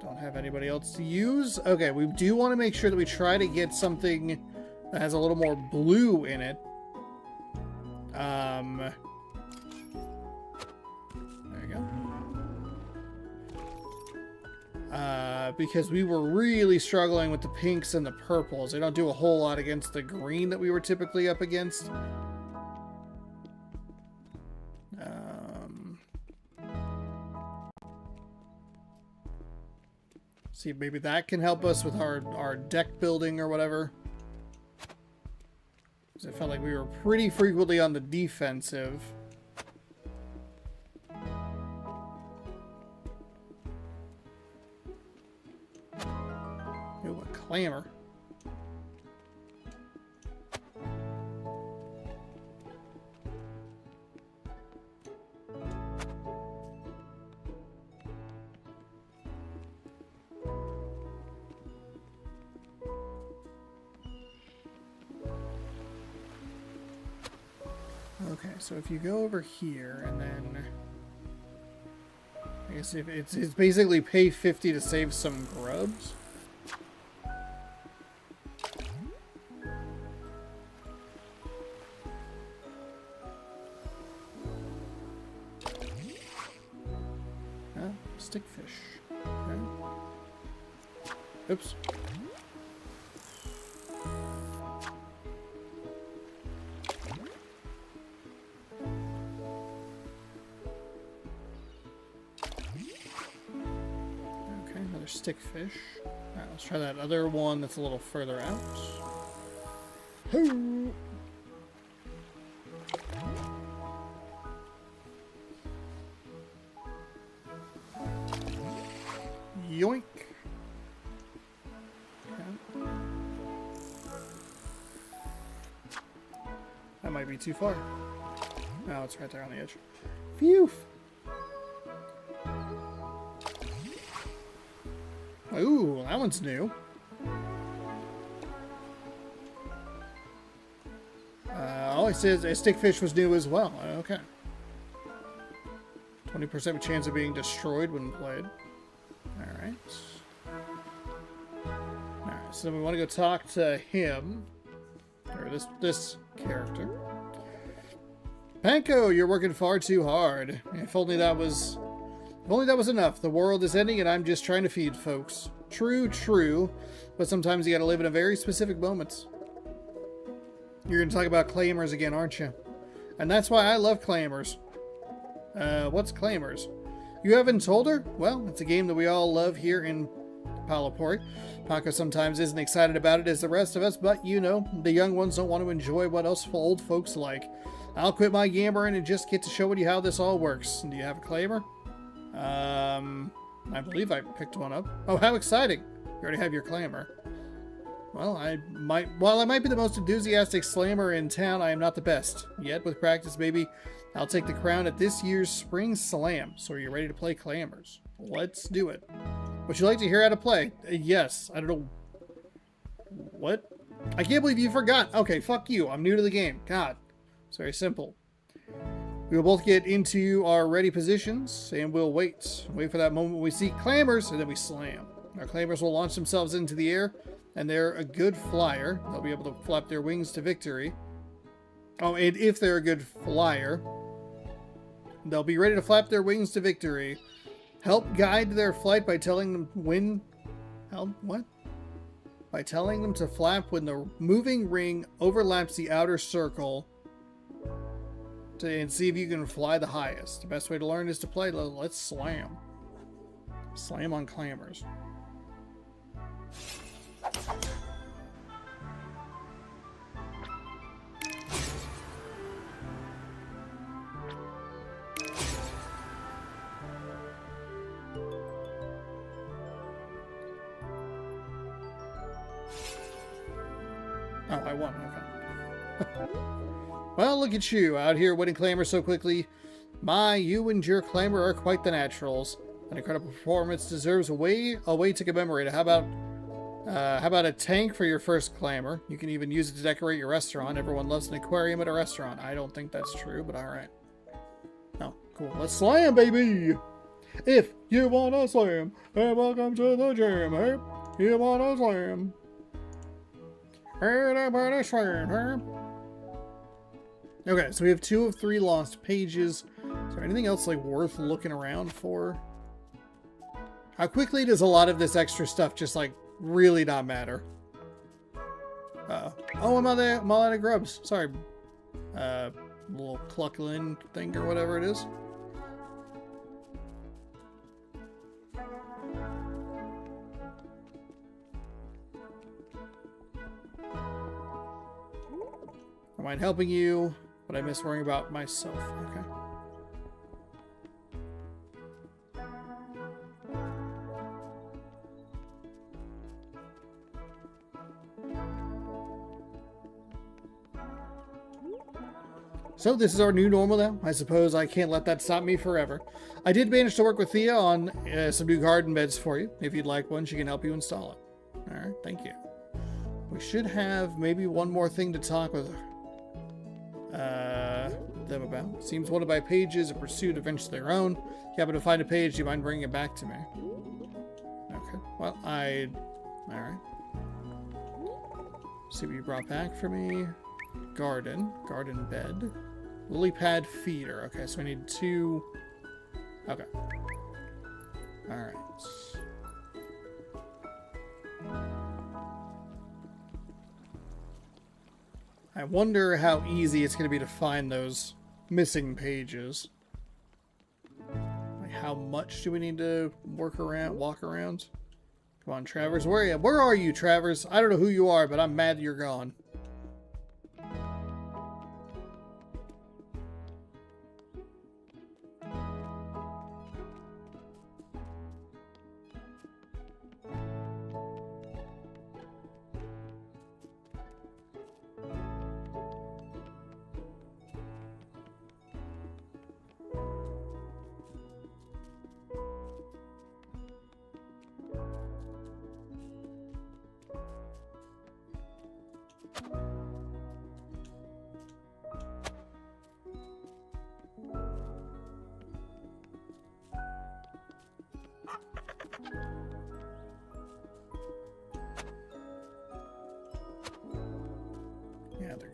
Don't have anybody else to use? Okay, we do want to make sure that we try to get something that has a little more blue in it. There you go. Because we were really struggling with the pinks and the purples. They don't do a whole lot against the green that we were typically up against. See, maybe that can help us with our deck building or whatever. Because I felt like we were pretty frequently on the defensive. Ooh, a clamor. Okay, so if you go over here and then I guess if it's basically pay 50 to save some grubs. Stickfish. Okay. Oops. Stickfish. Alright, let's try that other one that's a little further out. Hoo! Yoink! Okay. That might be too far. No, it's right there on the edge. Phew! Ooh, that one's new. Oh, it says a stickfish was new as well. Okay. 20% chance of being destroyed when played. Alright. Alright, so we want to go talk to him. Or this character. Panko, you're working far too hard. If only that was enough. The world is ending and I'm just trying to feed folks. True. But sometimes you gotta live in a very specific moments. You're gonna talk about claimers again, aren't you? And that's why I love claimers. What's claimers? You haven't told her? Well, it's a game that we all love here in Palapori. Paco sometimes isn't excited about it as the rest of us, but you know, the young ones don't want to enjoy what else old folks like. I'll quit my gambling and just get to show you how this all works. Do you have a claimer? I believe I picked one up. Oh, how exciting! You already have your claimer. Well, while I might be the most enthusiastic slammer in town, I am not the best. Yet, with practice, maybe I'll take the crown at this year's Spring Slam. So are you ready to play claimers? Let's do it. Would you like to hear how to play? Yes. I don't know. What? I can't believe you forgot. Okay, fuck you. I'm new to the game. God. It's very simple. We will both get into our ready positions, and we'll wait. Wait for that moment when we see claimers, and then we slam. Our claimers will launch themselves into the air, and they're a good flyer. They'll be able to flap their wings to victory. Oh, and if they're a good flyer, they'll be ready to flap their wings to victory. Help guide their flight by telling them when... Help? What? By telling them to flap when the moving ring overlaps the outer circle and see if you can fly the highest. The best way to learn is to play. Let's slam. Slam on claimers. Oh, I won. Okay. Well, look at you, out here winning claimers so quickly. My, you and your claimer are quite the naturals. An incredible performance deserves a way to commemorate it. How about a tank for your first claimer? You can even use it to decorate your restaurant. Everyone loves an aquarium at a restaurant. I don't think that's true, but alright. Oh, cool. Let's slam, baby! If you wanna slam, hey, welcome to the jam, hey? You wanna slam. Everybody slam, hey? Okay, so we have 2 of 3 lost pages. Is there anything else, like, worth looking around for? How quickly does a lot of this extra stuff just, like, really not matter? Oh, I'm out of grubs. Sorry. Little clucklin thing or whatever it is. I mind helping you, but I miss worrying about myself. Okay. So this is our new normal now. I suppose I can't let that stop me forever. I did manage to work with Thea on some new garden beds for you. If you'd like one, she can help you install it. Alright, thank you. We should have maybe one more thing to talk with them about. Seems one of my pages, a pursuit of venture their own. If you happen to find a page, do you mind bringing it back to me? Okay, well, alright. See what you brought back for me. Garden bed. Lily pad feeder. Okay, so I need 2. Okay. Alright. I wonder how easy it's going to be to find those missing pages. Like, how much do we need to walk around? Come on, Travers. Where are you, Travers? I don't know who you are, but I'm mad you're gone.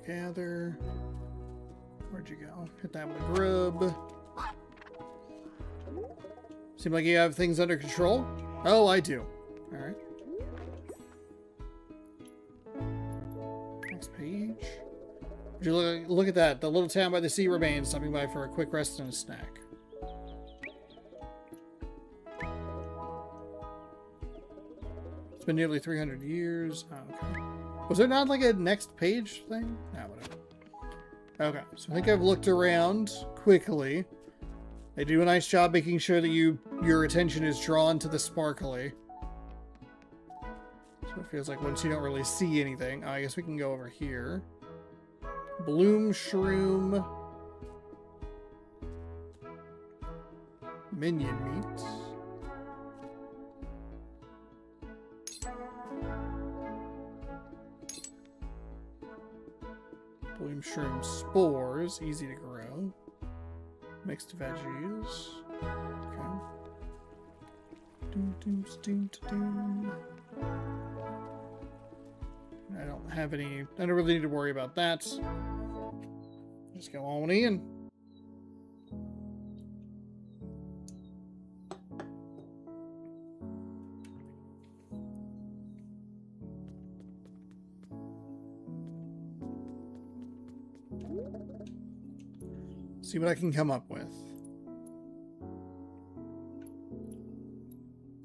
Gather. Where'd you go? Hit that with a grub. Seem like you have things under control? Oh, I do. Alright. Next page. Would you look at that? The little town by the sea remains, stopping by for a quick rest and a snack. It's been nearly 300 years. Oh, okay. Was there not like a next page thing? No, whatever. Okay, so I think I've looked around quickly. They do a nice job making sure that your attention is drawn to the sparkly. So it feels like once you don't really see anything. Oh, I guess we can go over here. Bloom shroom. Minion meat. Bloom shroom spores, easy to grow. Mixed veggies. Okay. I don't have any. I don't really need to worry about that. Just go on in. See what I can come up with.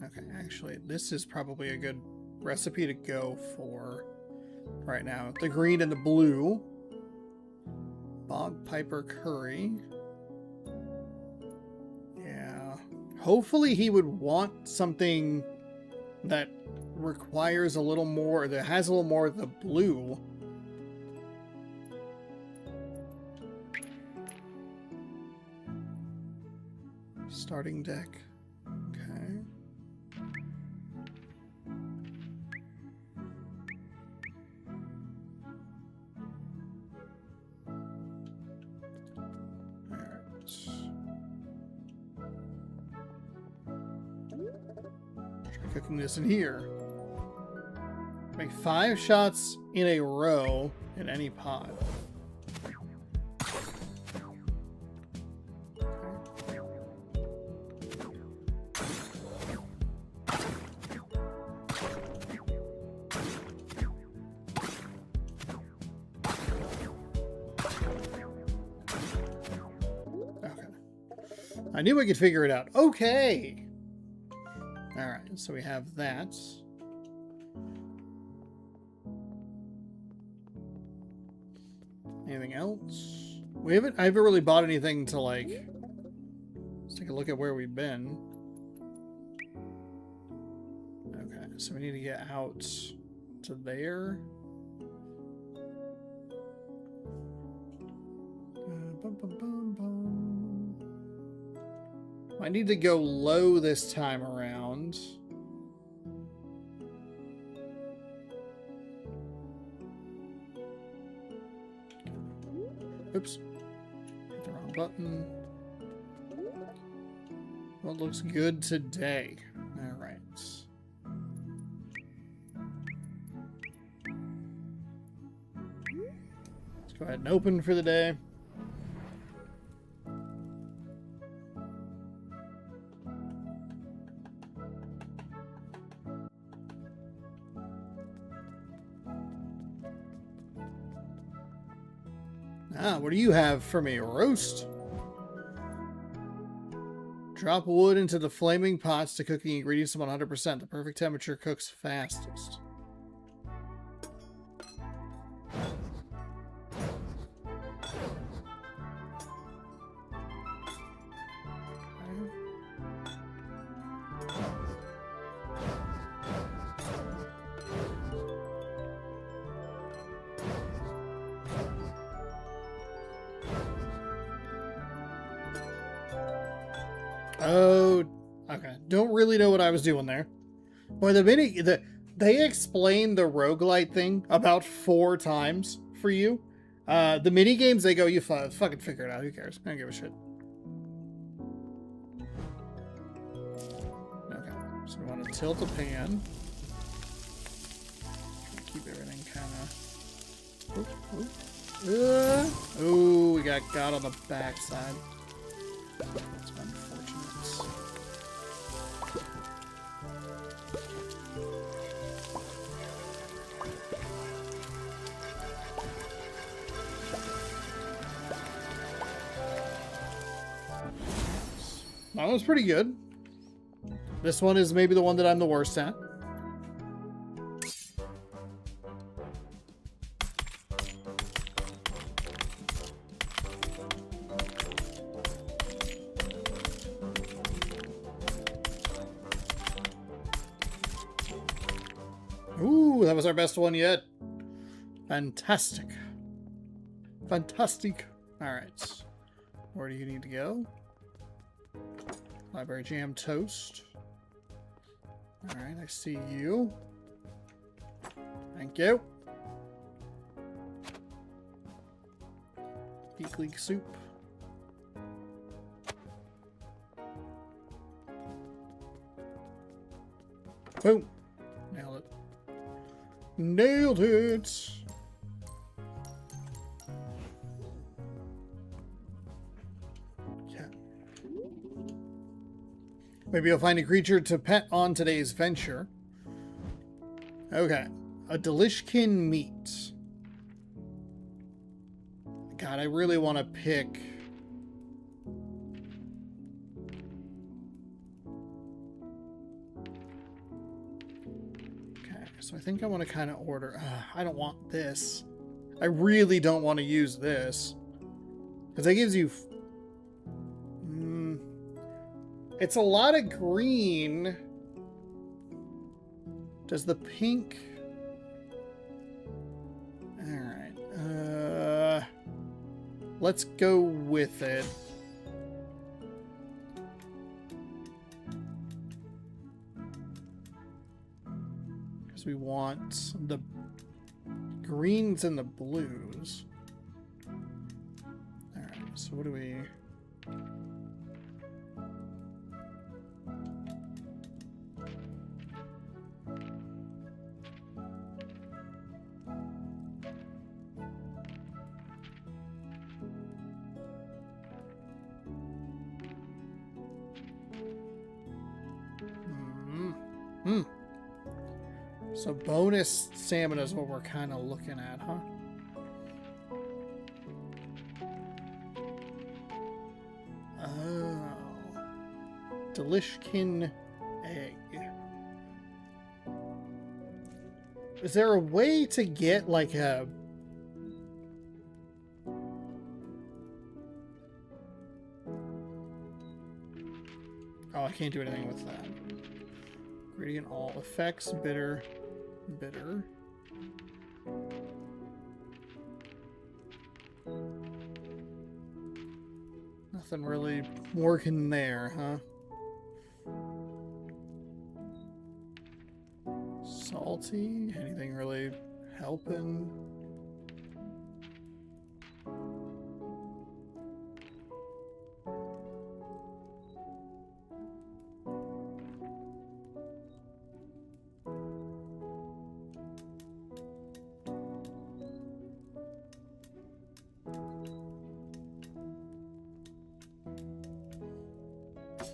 Okay, actually, this is probably a good recipe to go for right now. The green and the blue. Bog Piper curry. Yeah. Hopefully he would want something that requires a little more, that has a little more of the blue. Starting deck. Okay. Try cooking this in here. Make 5 shots in a row in any pod. I knew I could figure it out. Okay. All right, so we have that. Anything else? I haven't really bought anything to like. Let's take a look at where we've been. Okay, so we need to get out to there. Bum, bum, bum, bum. I need to go low this time around. Oops. Hit the wrong button. What looks good today? All right. Let's go ahead and open for the day. Ah, what do you have for me? Roast? Drop wood into the flaming pots to cook the ingredients to 100%. The perfect temperature cooks fastest. Oh, okay. Don't really know what I was doing there. Boy, they explained the roguelite thing about 4 times for you. The mini games, they go, you fucking figure it out. Who cares? I don't give a shit. Okay, so we want to tilt the pan. Keep everything kind of. Oh, we got on the backside. That's unfortunate. That was pretty good. This one is maybe the one that I'm the worst at. Ooh, that was our best one yet. Fantastic. Fantastic. All right. Where do you need to go? Library jam toast. All right, I see you. Thank you. Beak leek soup. Boom. Nailed it. Nailed it. Maybe you'll find a creature to pet on today's venture. Okay. A delishkin meat. God, I really want to pick... Okay, so I think I want to kind of order... I don't want this. I really don't want to use this. Because that gives you... It's a lot of green. Does the pink... Alright. Let's go with it. we want the greens and the blues. Alright, so what do we... So bonus stamina is what we're kind of looking at, huh? Oh. Delishkin egg. Is there a way to get like a... Oh, I can't do anything with that. Ingredient all effects, bitter. Nothing really working there, huh? Salty? Anything really helping?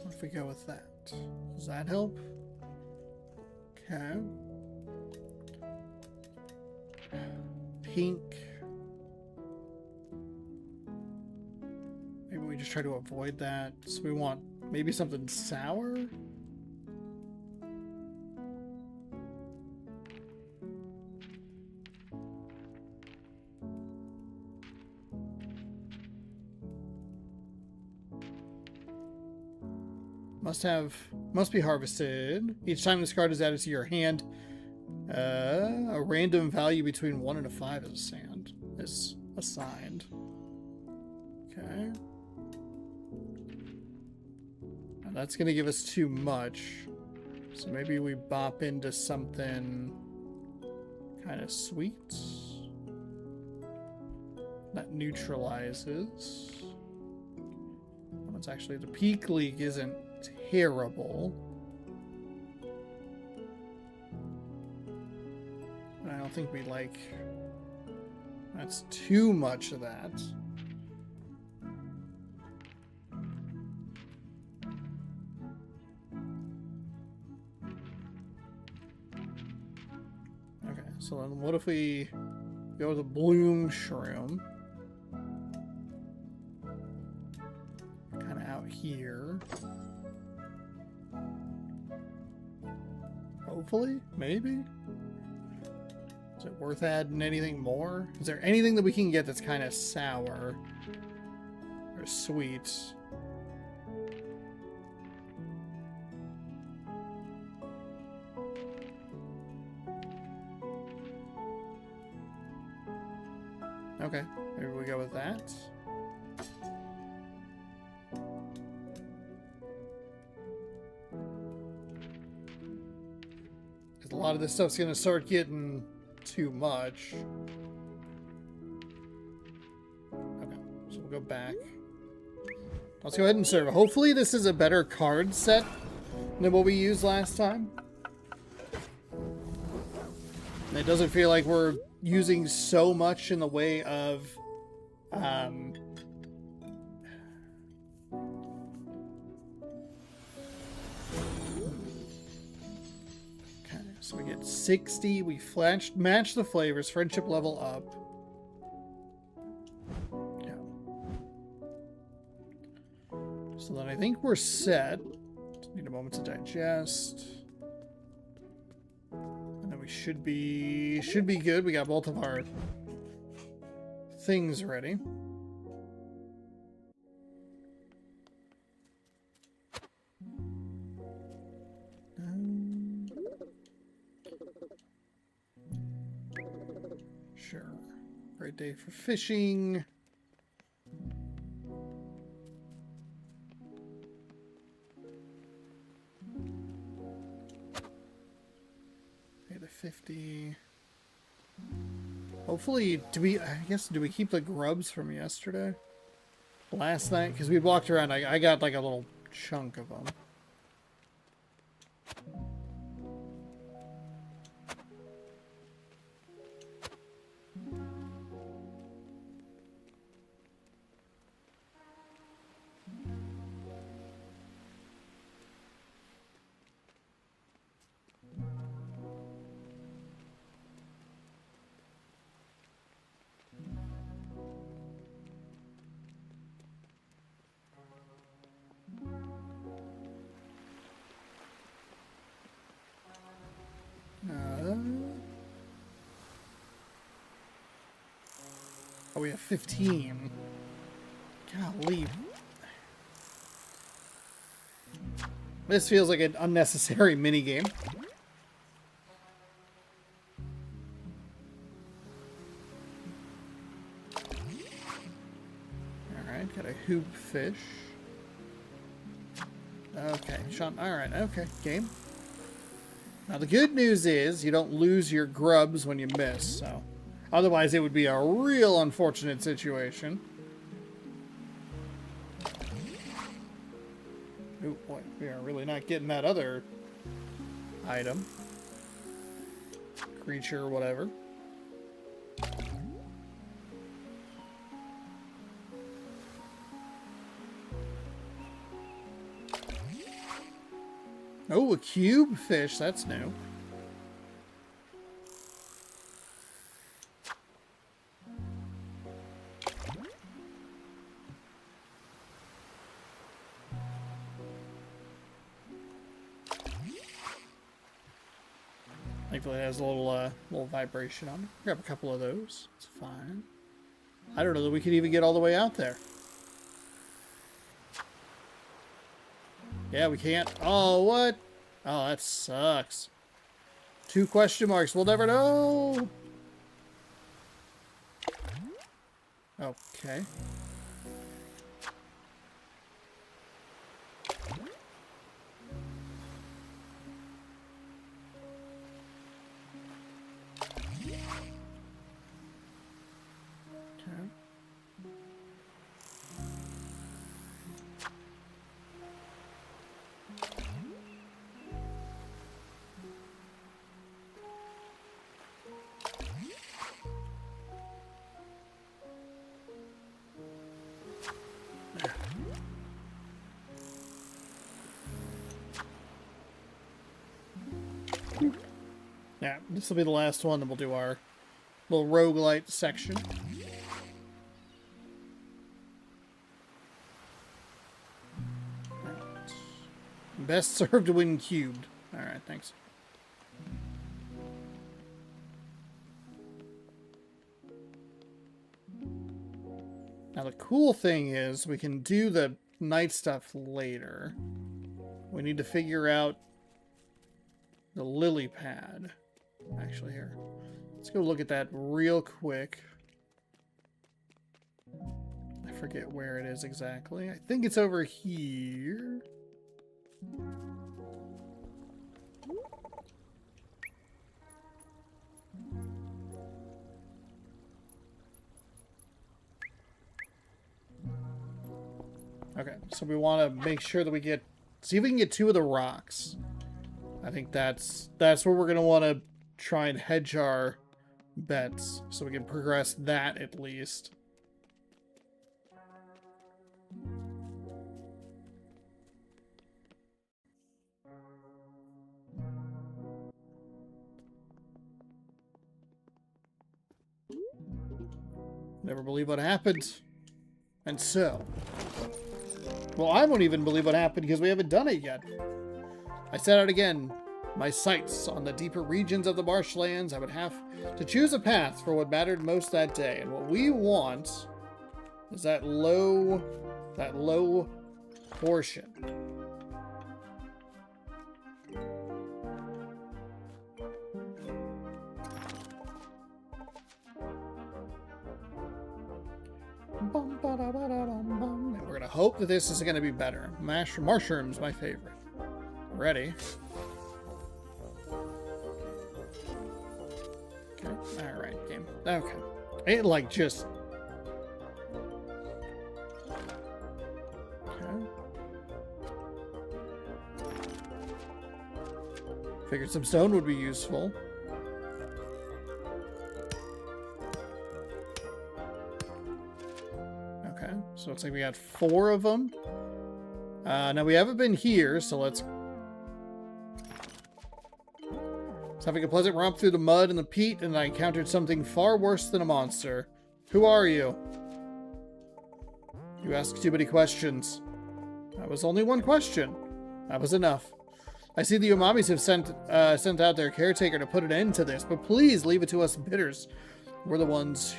What if we go with that? Does that help? Okay. Pink. Maybe we just try to avoid that. So we want maybe something sour? Must be harvested. Each time this card is added to your hand, a random value between 1 and a 5 is assigned. Okay. Now that's going to give us too much. So maybe we bop into something kind of sweet. That neutralizes. It's actually, the peak leak isn't terrible. But I don't think we like... That's too much of that. Okay, so then what if we go with the bloom shroom? Kind of out here. Hopefully? Maybe? Is it worth adding anything more? Is there anything that we can get that's kind of sour? Or sweet? Okay, maybe we go with that. A lot of this stuff's gonna start getting too much. Okay, so we'll go back. Let's go ahead and serve. Hopefully this is a better card set than what we used last time. And it doesn't feel like we're using so much in the way of so we get 60, we match the flavors, friendship level up. Yeah. So then I think we're set. Just need a moment to digest. And then we should be good. We got both of our things ready. Sure. Great day for fishing. Pay the 50. see. Hopefully, do we keep the grubs from yesterday? Last night? Because we walked around, I got like a little chunk of them. Oh, we have 15. Golly. This feels like an unnecessary minigame. Alright, got a hoop fish. Okay, Sean. Alright, okay, game. Now the good news is you don't lose your grubs when you miss, so... Otherwise, it would be a real unfortunate situation. Oh boy, we are really not getting that other item. Creature, whatever. Oh, a cube fish, that's new. Thankfully it has a little vibration on it. Grab a couple of those. It's fine. I don't know that we could even get all the way out there. Yeah, we can't. Oh, what? Oh, that sucks. 2 question marks. We'll never know. Okay. Yeah, this will be the last one, then we'll do our little roguelite section. Right. Best served when cubed. Alright, thanks. Now the cool thing is we can do the night stuff later. We need to figure out the lily pad. Actually, here. Let's go look at that real quick. I forget where it is exactly. I think it's over here. Okay, so we want to make sure that we get... See if we can get 2 of the rocks. I think that's where we're going to want to try and hedge our bets, so we can progress that at least. Never believe what happened. And so... Well, I won't even believe what happened because we haven't done it yet. I set out again. My sights on the deeper regions of the marshlands. I would have to choose a path for what mattered most that day. And what we want is that low portion. And we're gonna hope that this is gonna be better. Mushrooms, my favorite. Ready. Alright, game. Okay. It, like, just... Okay. Figured some stone would be useful. Okay, so it's like we got 4 of them. Now we haven't been here, so let's having a pleasant romp through the mud and the peat, and I encountered something far worse than a monster. Who are you? You ask too many questions. That was only one question. That was enough. I see the Umamis have sent out their caretaker to put an end to this, but please leave it to us bitters. We're the ones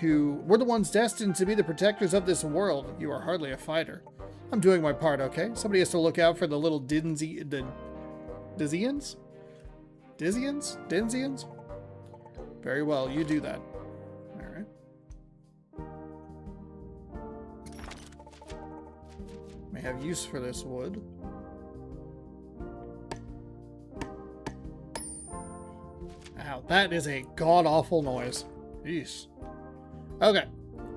destined to be the protectors of this world. You are hardly a fighter. I'm doing my part, okay? Somebody has to look out for the little Dizzians? Dinzians? Very well, you do that. Alright. May have use for this wood. Ow, that is a god-awful noise. Jeez. Okay.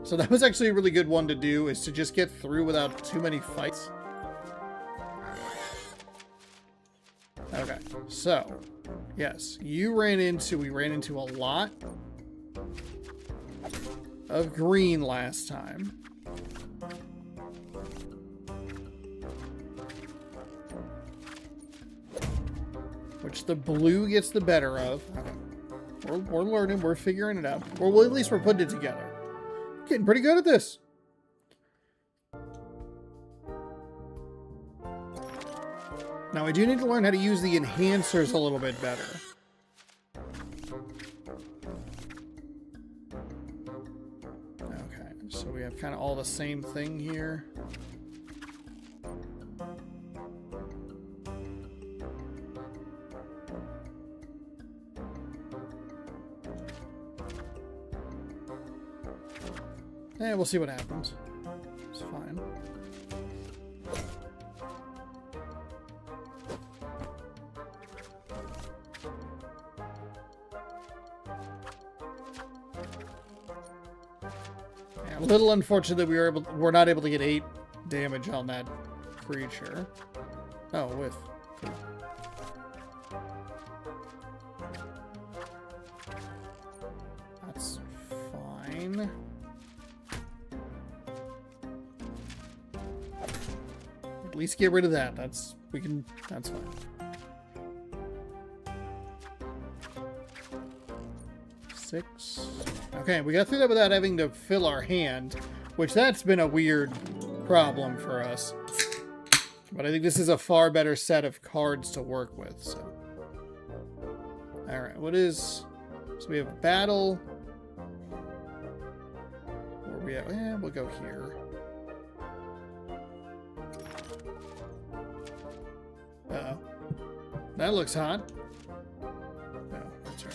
So that was actually a really good one to do, is to just get through without too many fights. Okay, so, yes, we ran into a lot of green last time. Which the blue gets the better of. Okay. We're learning, we're figuring it out. Or well, at least we're putting it together. Getting pretty good at this. Now I do need to learn how to use the enhancers a little bit better. Okay, so we have kind of all the same thing here. Yeah, we'll see what happens. It's fine. Yeah, a little unfortunate that we're not able to get 8 damage on that creature. Oh, whiff. Cool. That's fine. At least get rid of that. That's fine. Six. Okay, we got through that without having to fill our hand, which that's been a weird problem for us. But I think this is a far better set of cards to work with, so. Alright, so we have battle. Where are we at? Yeah, we'll go here. Uh-oh. That looks hot. No, that's right.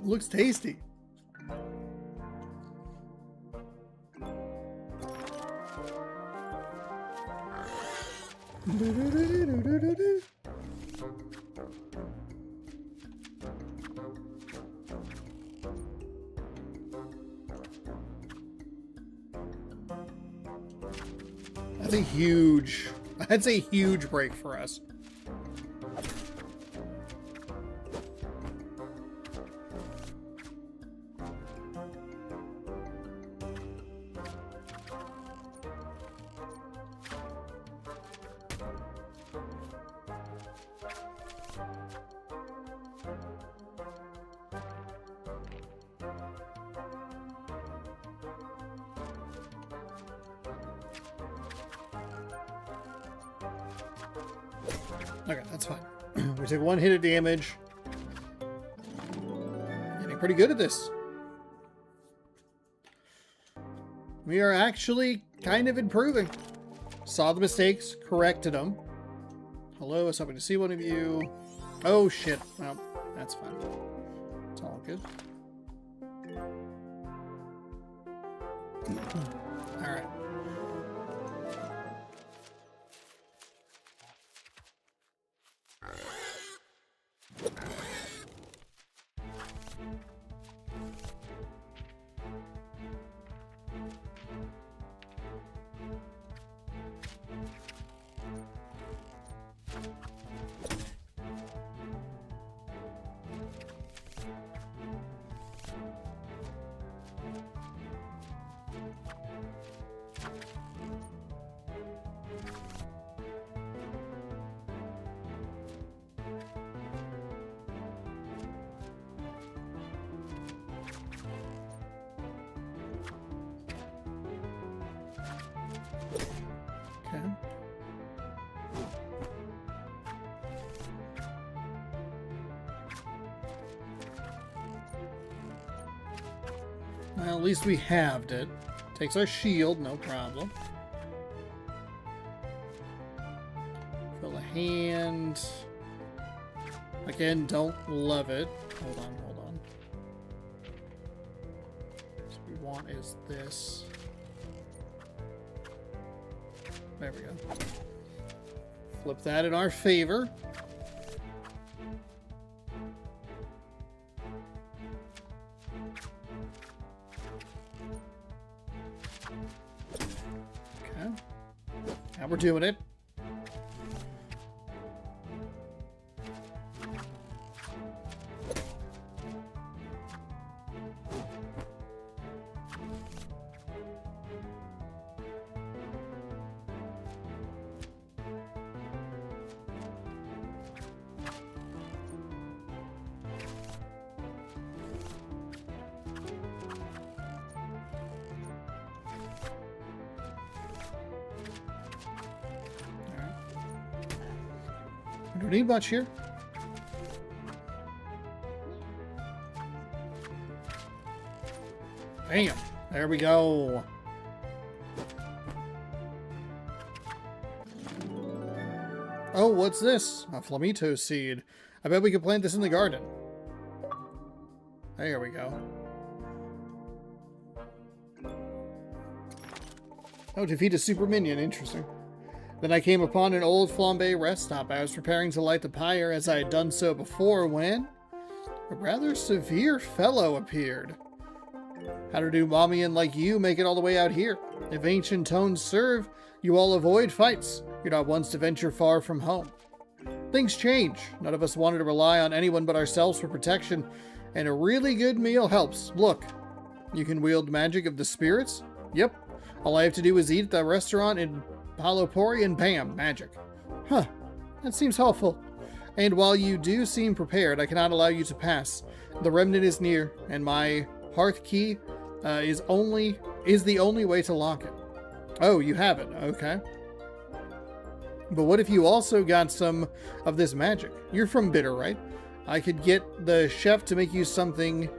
Looks tasty. That's a huge break for us. Okay, that's fine. We take 1 hit of damage. Getting pretty good at this. We are actually kind of improving. Saw the mistakes, corrected them. Hello, I was hoping to see one of you. Oh shit. Well, that's fine. It's all good. All right. Okay. Well, at least we halved it. Takes our shield, no problem. Fill a hand. Again, don't love it. Hold on, hold on. What we want is this. There we go. Flip that in our favor. Okay. Now we're doing it. I don't need much here. Bam! There we go. Oh, what's this? A flamito seed. I bet we could plant this in the garden. There we go. Oh, defeat a super minion. Interesting. Then I came upon an old flambe rest stop. I was preparing to light the pyre as I had done so before when a rather severe fellow appeared. How do Momian like you make it all the way out here? If ancient tones serve, you all avoid fights. You're not ones to venture far from home. Things change. None of us wanted to rely on anyone but ourselves for protection, and a really good meal helps. Look, you can wield magic of the spirits? Yep. All I have to do is eat at the restaurant in Palopori and bam, magic. Huh, that seems helpful. And while you do seem prepared, I cannot allow you to pass. The remnant is near, and my hearth key is the only way to lock it. Oh, you have it. Okay. But what if you also got some of this magic? You're from Bitter, right? I could get the chef to make you something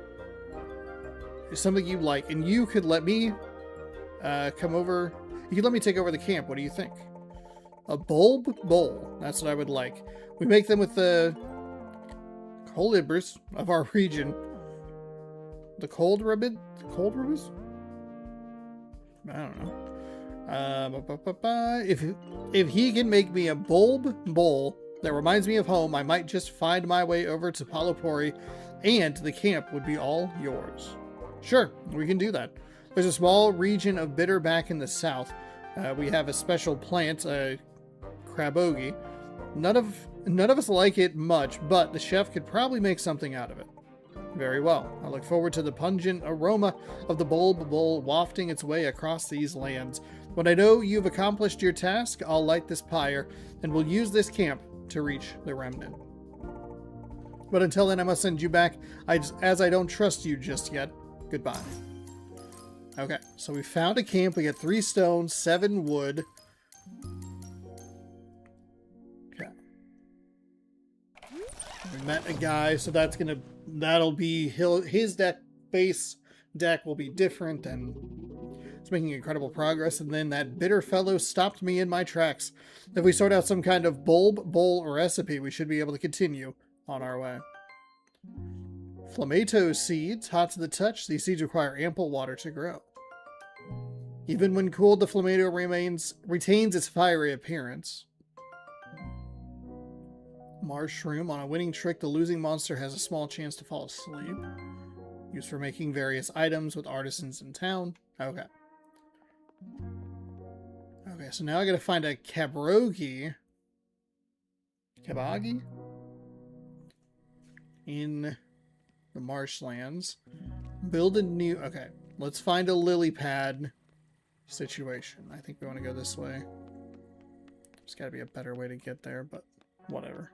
you like, and you could let me come over. You could let me take over the camp. What do you think? A bulb bowl. That's what I would like. We make them with the colibris of our region. The cold ribbon? The cold ribbons? I don't know. If he can make me a bulb bowl that reminds me of home, I might just find my way over to Palopori, and the camp would be all yours. Sure, we can do that. There's a small region of Bitter back in the south. We have a special plant, crabogi. None of us like it much, but the chef could probably make something out of it. Very well. I look forward to the pungent aroma of the bulb bowl wafting its way across these lands. When I know you've accomplished your task, I'll light this pyre, and we'll use this camp to reach the remnant. But until then, I must send you back, as I don't trust you just yet. Goodbye. Okay, so we found a camp. We got 3 stones, 7 wood. Okay. We met a guy, so that'll be his base deck will be different, and it's making incredible progress. And then that bitter fellow stopped me in my tracks. If we sort out some kind of bulb bowl recipe, we should be able to continue on our way. Flammato seeds, hot to the touch. These seeds require ample water to grow. Even when cooled, the flamingo retains its fiery appearance. Mushroom. On a winning trick, the losing monster has a small chance to fall asleep. Used for making various items with artisans in town. Okay. Okay, so now I gotta find a Kabrogi. Kabagi? In the marshlands. Build a new... Okay, let's find a lily pad situation. I think we want to go this way. There's gotta be a better way to get there, but whatever.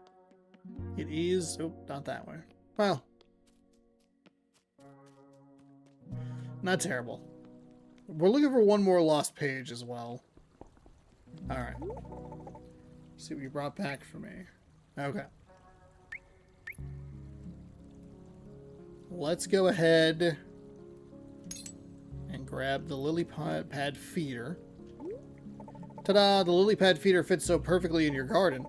It is... Oh, not that way. Well. Not terrible. We're looking for one more lost page as well. Alright. See what you brought back for me. Okay. Let's go ahead and grab the lily pad feeder. Ta-da! The lily pad feeder fits so perfectly in your garden.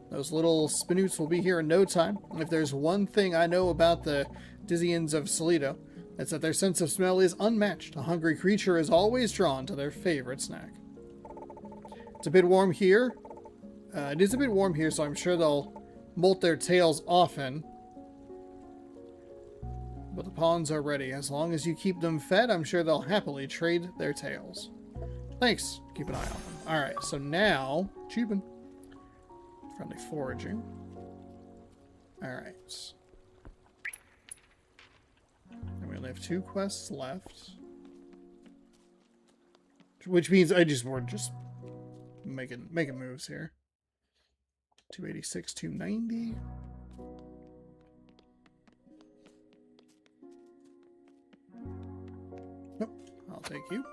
Those little spinoots will be here in no time. If there's one thing I know about the Dizzians of Salito, it's that their sense of smell is unmatched. A hungry creature is always drawn to their favorite snack. It's a bit warm here. It is a bit warm here, so I'm sure they'll molt their tails often. But the pawns are ready. As long as you keep them fed, I'm sure they'll happily trade their tails. Thanks. Keep an eye on them. Alright, so now... Cheepin'. Friendly foraging. Alright. And we only have 2 quests left. Which means we're just making moves here. 286, 290. Nope, I'll take you.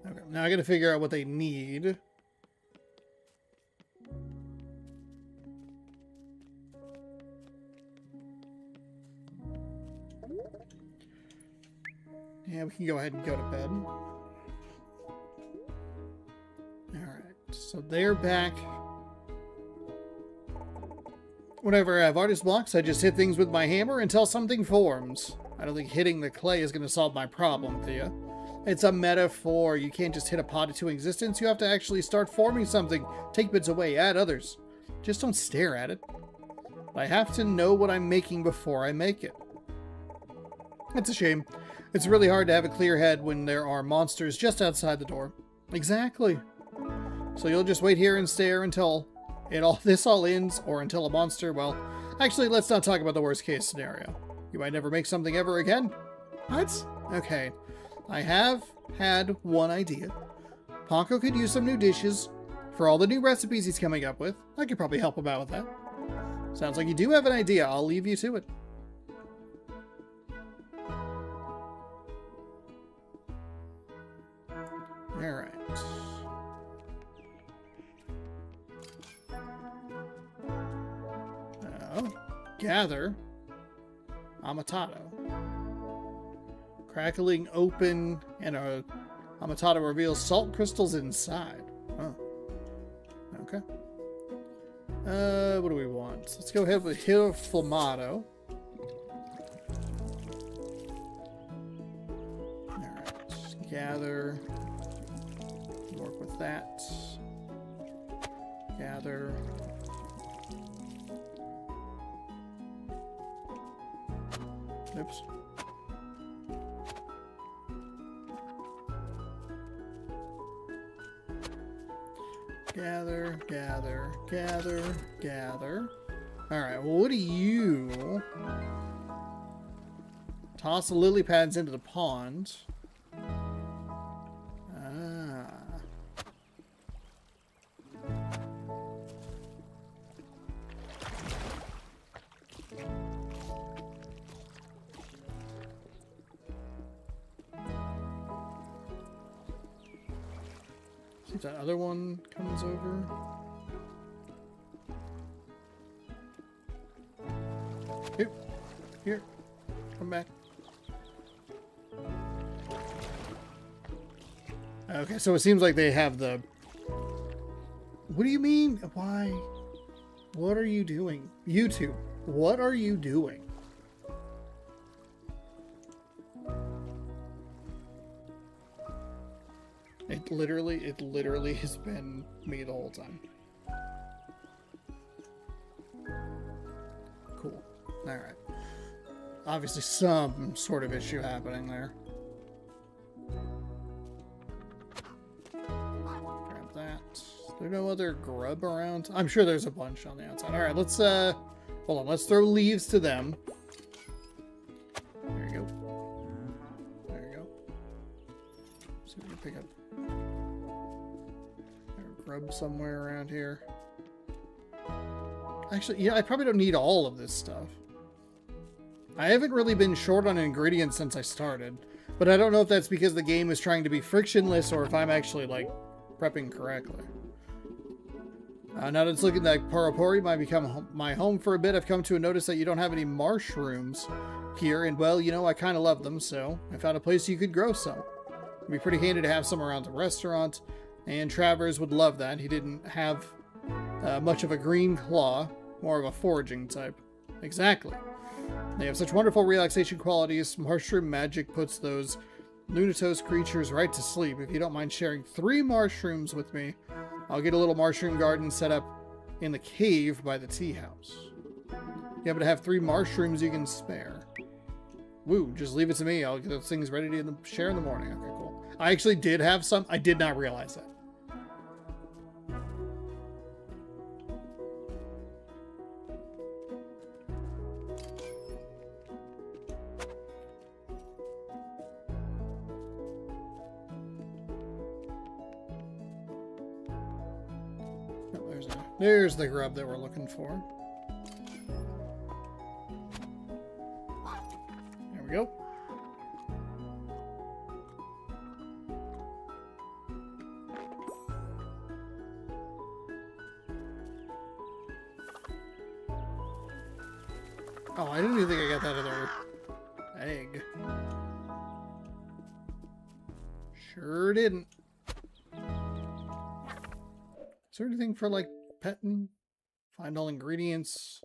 Okay, now I gotta figure out what they need. Yeah, we can go ahead and go to bed. Alright, so they're back. Whenever I have artist blocks, I just hit things with my hammer until something forms. I don't think hitting the clay is going to solve my problem, Thea. It's a metaphor. You can't just hit a pot into existence. You have to actually start forming something. Take bits away, add others. Just don't stare at it. I have to know what I'm making before I make it. It's a shame. It's really hard to have a clear head when there are monsters just outside the door. Exactly. So you'll just wait here and stare until this all ends, or until a monster, well, actually, let's not talk about the worst case scenario. You might never make something ever again. What? Okay. I have had one idea. Ponko could use some new dishes for all the new recipes he's coming up with. I could probably help him out with that. Sounds like you do have an idea. I'll leave you to it. Alright. Gather Amatado. Crackling open and a Amatado reveals salt crystals inside. Oh. Okay. What do we want? Let's go ahead with Hilflamato. Alright. Gather. Work with that. Gather. Oops. Gather, gather, gather, gather. Alright, well, what do you... Toss the lily pads into the pond. Ah. See if that other one comes over. Here, come back. Okay, so it seems like they have the... What do you mean? Why? What are you doing? YouTube, what are you doing? It literally has been me the whole time. Cool. Alright. Obviously some sort of issue happening there. Grab that. Is there no other grub around? I'm sure there's a bunch on the outside. Alright, let's hold on, let's throw leaves to them. There you go. There you go. See if we can pick up grub somewhere around here. Actually, yeah, I probably don't need all of this stuff. I haven't really been short on ingredients since I started, but I don't know if that's because the game is trying to be frictionless or if I'm actually, like, prepping correctly. Now that it's looking like Porapori might become my home for a bit, I've come to a notice that you don't have any mushrooms here, and well, you know, I kind of love them, so I found a place you could grow some. It'd be pretty handy to have some around the restaurant, and Travers would love that. He didn't have much of a green claw, more of a foraging type. Exactly. They have such wonderful relaxation qualities. Mushroom magic puts those lunatos creatures right to sleep. If you don't mind sharing 3 mushrooms with me, I'll get a little mushroom garden set up in the cave by the tea house. You happen to have 3 mushrooms you can spare? Woo, just leave it to me. I'll get those things ready to share in the morning. Okay, cool. I actually did have some. I did not realize that. There's the grub that we're looking for. There we go. Oh, I didn't even think I got that other egg. Sure didn't. Is there anything for, like, petting? Find all ingredients.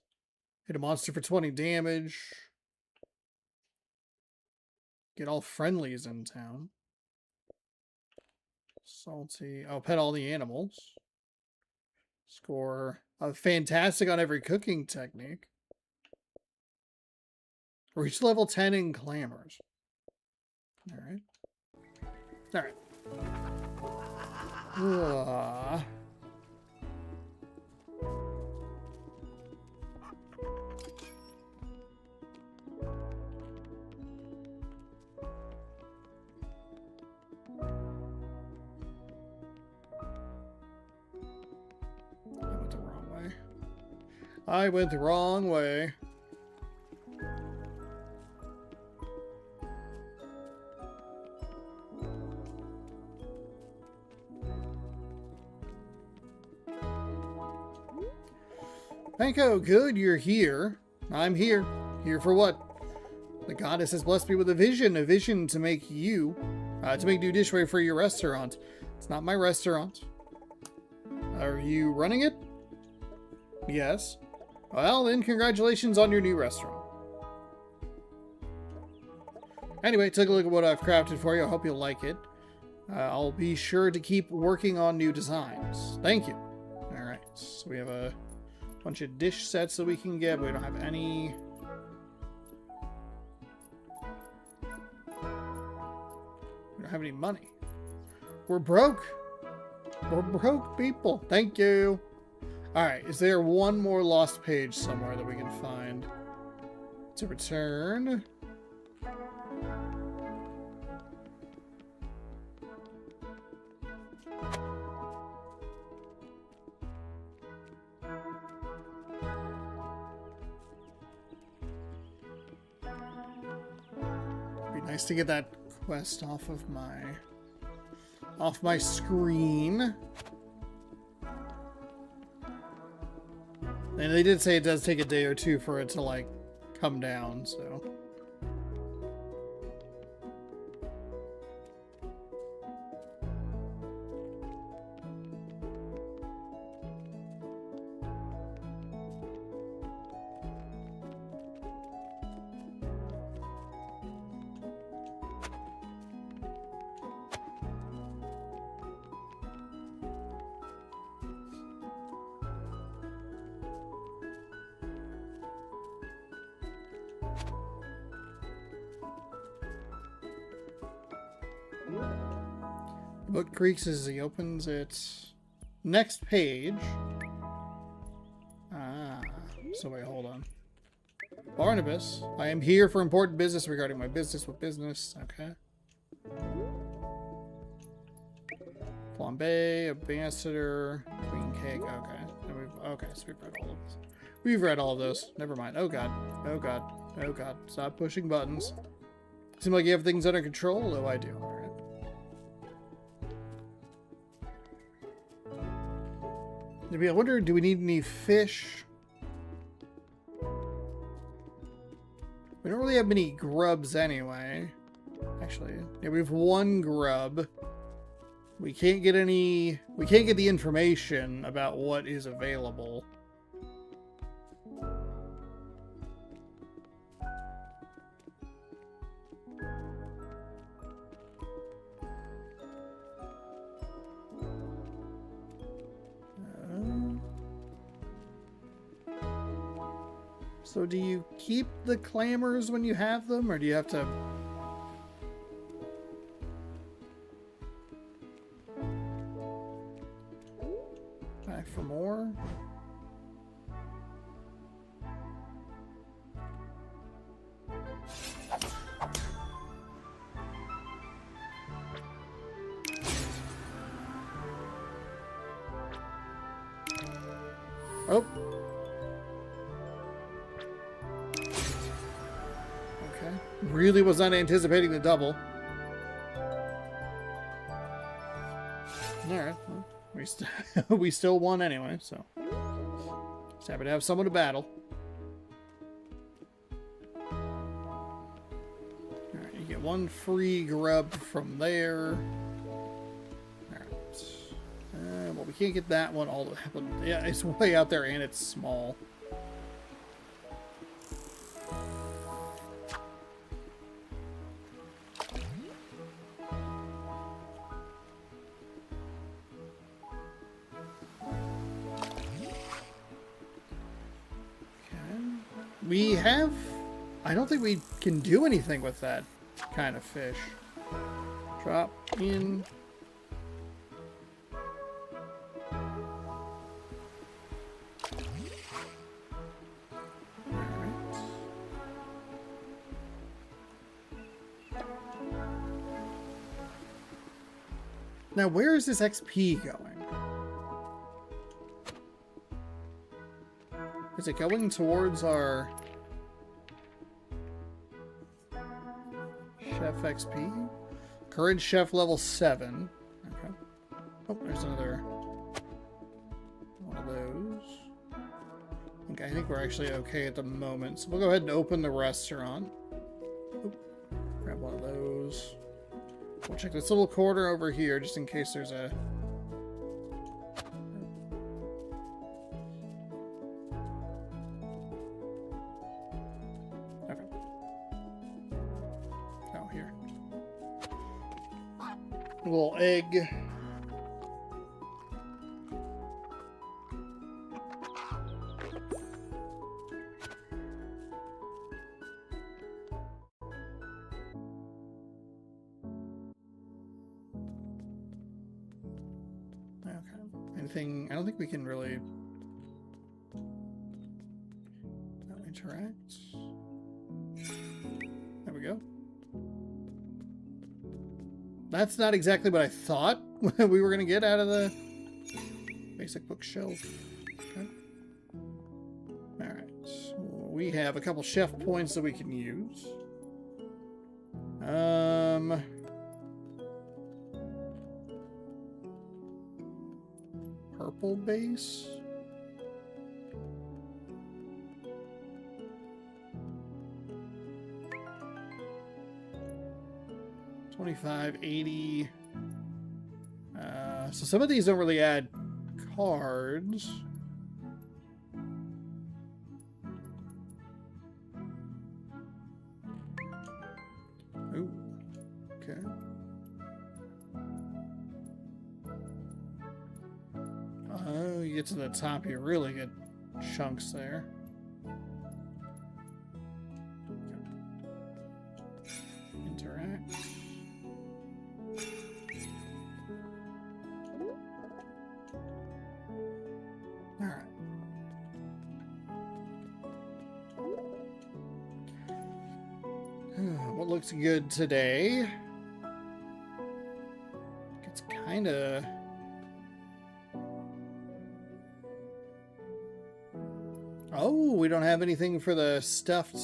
Hit a monster for 20 damage. Get all friendlies in town. Salty. Oh, pet all the animals. Score fantastic on every cooking technique. Reach level 10 in clamors. Alright. Alright. I went the wrong way. Panko, good you're here. I'm here. Here for what? The goddess has blessed me with a vision to make you, to make new dishware for your restaurant. It's not my restaurant. Are you running it? Yes. Well, then congratulations on your new restaurant. Anyway, take a look at what I've crafted for you. I hope you'll like it. I'll be sure to keep working on new designs. Thank you. Alright, so we have a bunch of dish sets that we can get, but we don't have any. We don't have any money. We're broke. We're broke people. Thank you. Alright, is there one more lost page somewhere that we can find to return? It'd be nice to get that quest off my screen. And they did say it does take a day or two for it to, like, come down, so. The book creaks as he opens it. Next page. Ah, so wait, hold on. Barnabas, I am here for important business regarding my business. What business? Okay. Flambe, ambassador, queen cake. Okay. Okay, so we've read all of this. We've read all of those. Never mind. Oh god. Oh god. Oh god. Stop pushing buttons. Seem like you have things under control. Oh, I do. Alright. I wonder, do we need any fish? We don't really have many grubs anyway. Actually, yeah, we have one grub. We can't get any... We can't get the information about what is available. So do you keep the clammers when you have them, or do you have to... Back for more? Oh. Okay. Really was not anticipating the double. Alright. Well, we still won anyway, so. Just happy to have someone to battle. Alright, you get one free grub from there. Alright. Well, we can't get that one all the way. Yeah, it's way out there and it's small. We have... I don't think we can do anything with that kind of fish. Drop in. Now, where is this XP going? Is it going towards our Chef XP? Current Chef level 7. Okay. Oh, there's another one of those. I think we're actually okay at the moment. So we'll go ahead and open the restaurant. Oh, grab one of those. We'll check this little corner over here just in case there's a... little egg. Okay. Anything? I don't think we can really interact. There we go. That's not exactly what I thought we were going to get out of the basic bookshelf. Okay. Alright. So we have a couple chef points that we can use. Purple base? $25, $80. So some of these don't really add cards. Ooh. Okay. Oh, you get to the top, you really get chunks there. looks good today. It's kind of... Oh, we don't have anything for the stuffed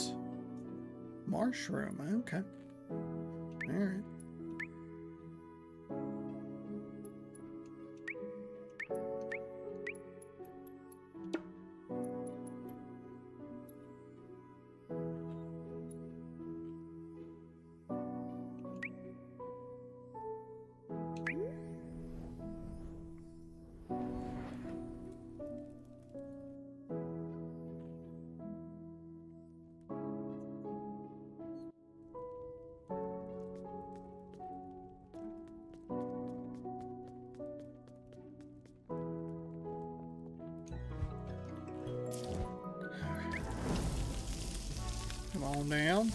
mushroom. Okay. All right. Come on down.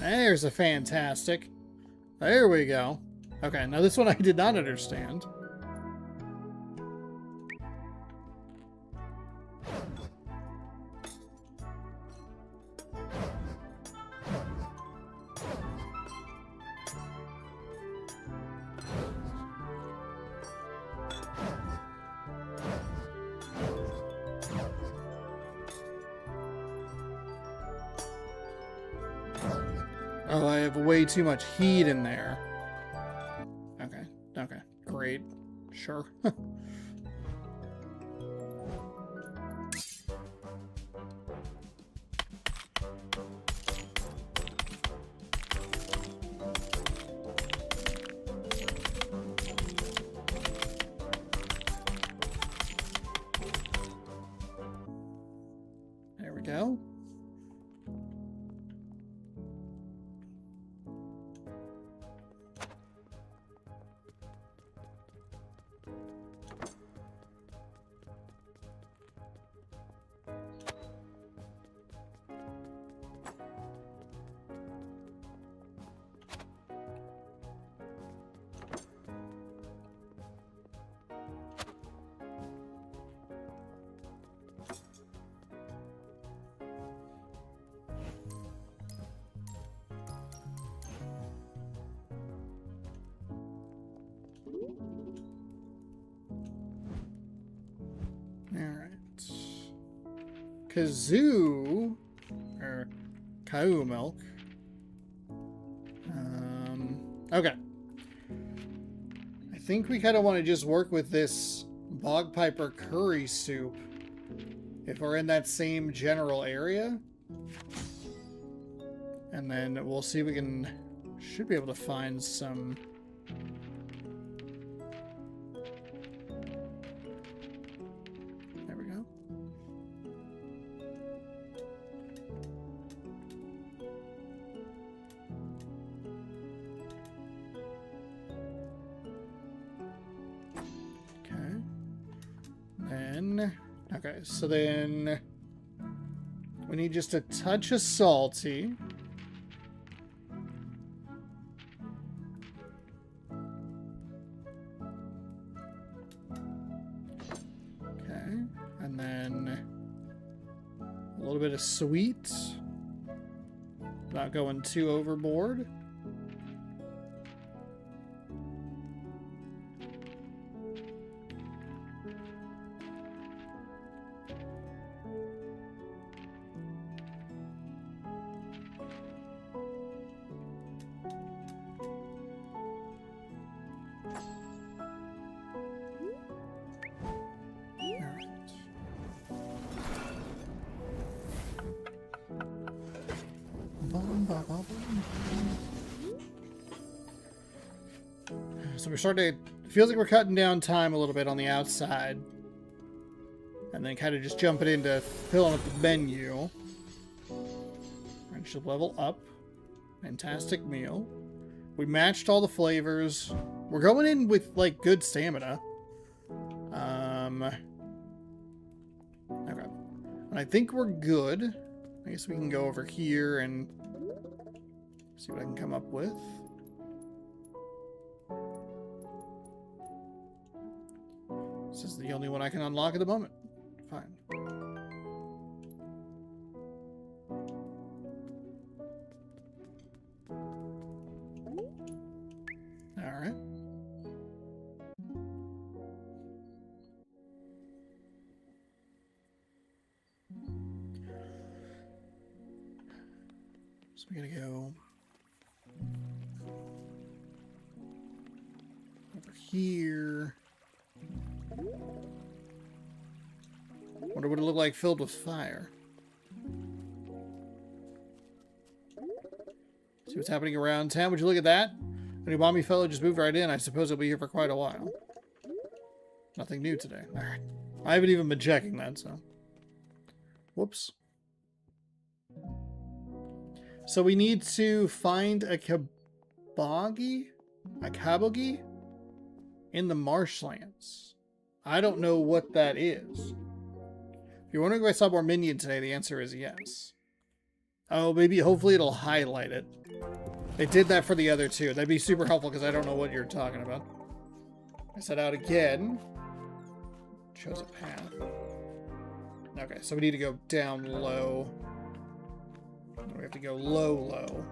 There's a fantastic. There we go. Okay, now this one I did not understand. Oh, I have way too much heat in there. Okay, okay, great. Sure. There we go. Alright. Kazoo, or cow milk. Okay. I think we kind of want to just work with this bog piper curry soup if we're in that same general area. And then we'll see if we should be able to find some... There we go. Okay. Okay, so then we need just a touch of salty. Okay, and then a little bit of sweet, not going too overboard. So we're starting to... It feels like we're cutting down time a little bit on the outside. And then kind of just jumping into filling up the menu. And should level up. Fantastic meal. We matched all the flavors. We're going in with, like, good stamina. I think we're good. I guess we can go over here and see what I can come up with. This is the only one I can unlock at the moment. Fine. Alright. So we gotta go over here. Wonder what it looked like filled with fire. See what's happening around town. Would you look at that? A new bomby fellow just moved right in. I suppose he'll be here for quite a while. Nothing new today. Alright. I haven't even been checking that, so. Whoops. So we need to find a kabogi? A kabogi? In the marshlands. I don't know what that is. If you're wondering if I saw more minion today, the answer is yes. Oh, maybe, hopefully it'll highlight it. It did that for the other two. That'd be super helpful because I don't know what you're talking about. I set out again. Shows a path. Okay, so we need to go down low. We have to go low, low.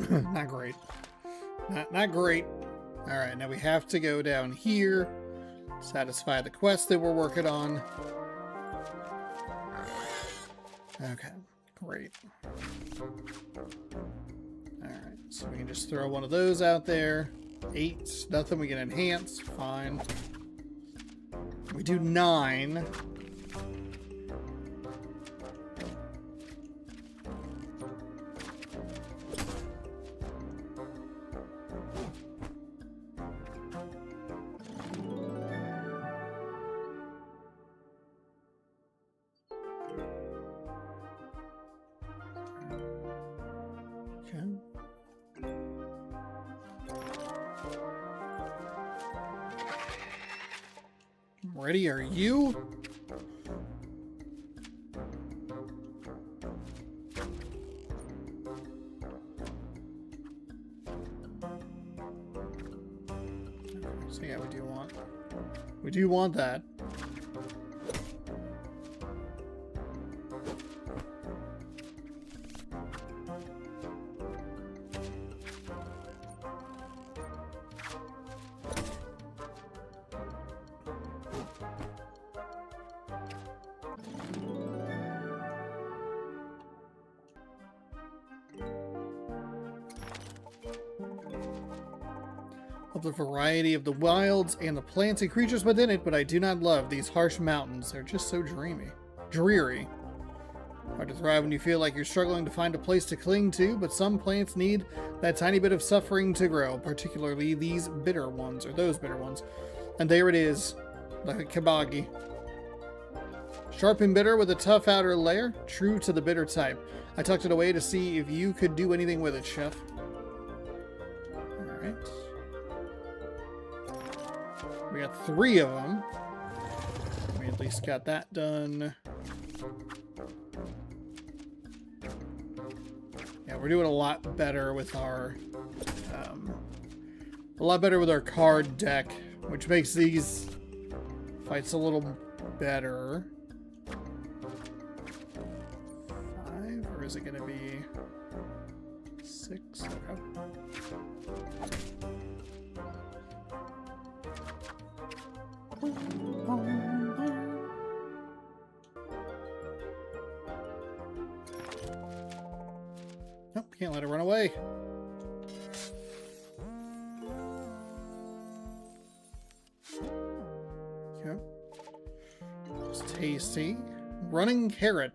Not great. Not great. Alright, now we have to go down here. Satisfy the quest that we're working on. Okay, great. Alright, so we can just throw one of those out there. 8, nothing we can enhance. Fine. We do 9. Ready, are you? So yeah, we do want that. Of the variety of the wilds and the plants and creatures within it, but I do not love these harsh mountains. They're just so dreary. Hard to thrive when you feel like you're struggling to find a place to cling to, but some plants need that tiny bit of suffering to grow, particularly these bitter ones, or those bitter ones. And there it is, the kabagi. Sharp and bitter with a tough outer layer, true to the bitter type. I tucked it away to see if you could do anything with it, Chef. Alright. We got 3 of them. We at least got that done. Yeah, we're doing a lot better with our card deck, which makes these fights a little better. 5, or is it going to be 6? Okay. Nope, can't let it run away. Okay. It's tasty. Running carrot.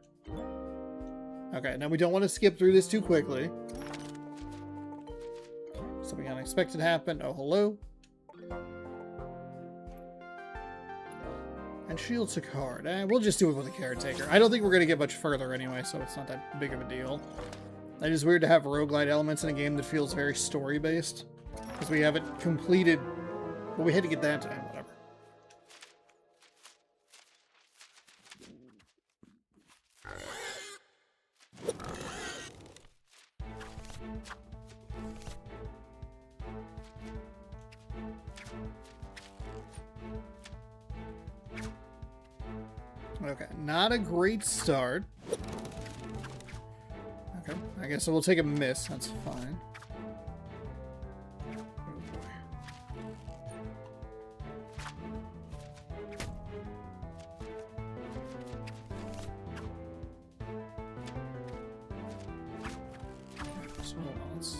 Okay, now we don't want to skip through this too quickly. Something unexpected happened. Oh, hello. And shield to card. We'll just do it with a caretaker. I don't think we're going to get much further anyway, so it's not that big of a deal. It is weird to have roguelite elements in a game that feels very story-based. Because we haven't completed... Well, we had to get that time. Whatever. Okay, not a great start. Okay, I guess we'll take a miss. That's fine. So let's...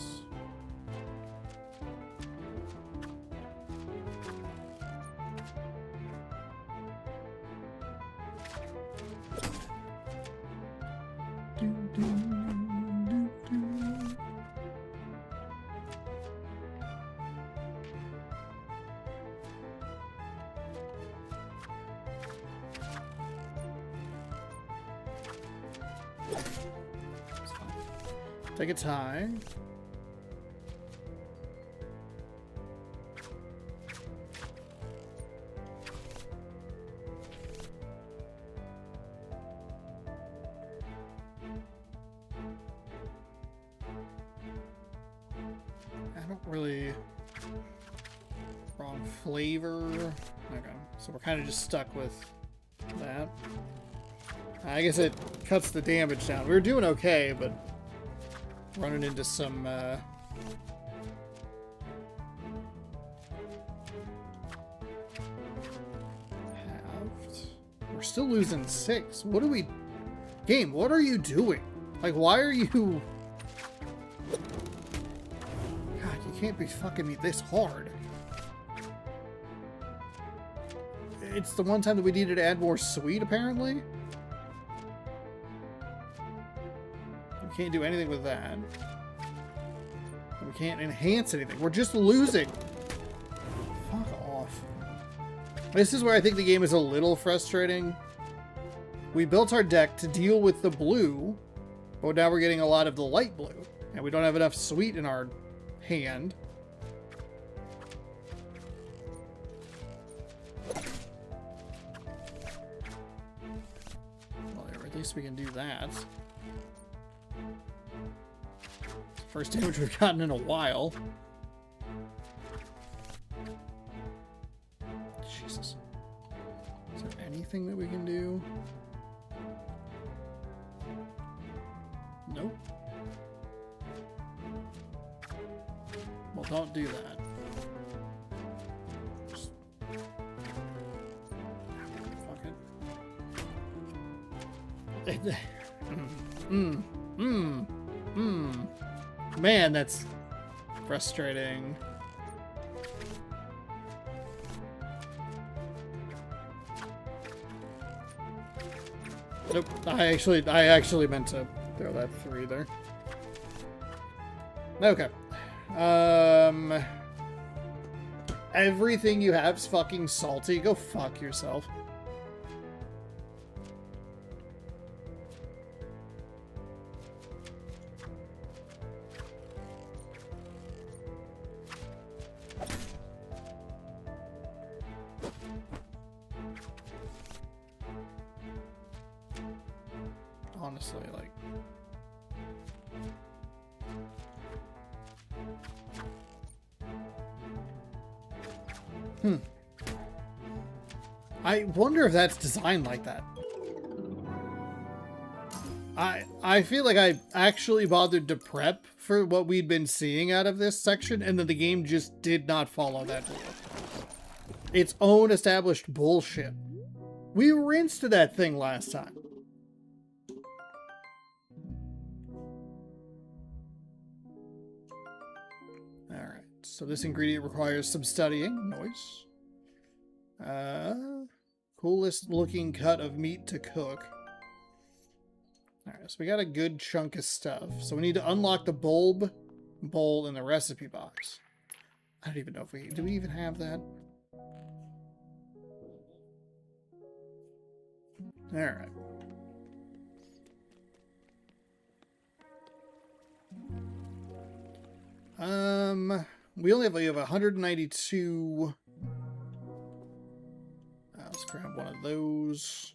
Take a tie. I don't really... Wrong flavor. Okay, so we're kind of just stuck with that. I guess it cuts the damage down. We were doing okay, but running into some halved. We're still losing 6. What are we... Game, what are you doing? Like, why are you... God, you can't be fucking me this hard. It's the one time that we needed to add more sweet, apparently. We can't do anything with that. We can't enhance anything. We're just losing. Fuck off. This is where I think the game is a little frustrating. We built our deck to deal with the blue, but now we're getting a lot of the light blue. And we don't have enough sweet in our hand. Well, at least we can do that. First damage we've gotten in a while. Jesus. Is there anything that we can do? Nope. Well, don't do that. Just... Fuck it. Man, that's frustrating. Nope. I actually meant to throw that 3 there. Okay. Everything you have is fucking salty. Go fuck yourself. Honestly, like... I wonder if that's designed like that. I feel like I actually bothered to prep for what we'd been seeing out of this section, and then the game just did not follow that rule. Its own established bullshit. We rinsed that thing last time. Alright, so this ingredient requires some studying. Nice. Coolest looking cut of meat to cook. Alright, so we got a good chunk of stuff. So we need to unlock the bulb, bowl, and the recipe box. I don't even know if do we even have that? Alright. We have 192. Let's grab one of those.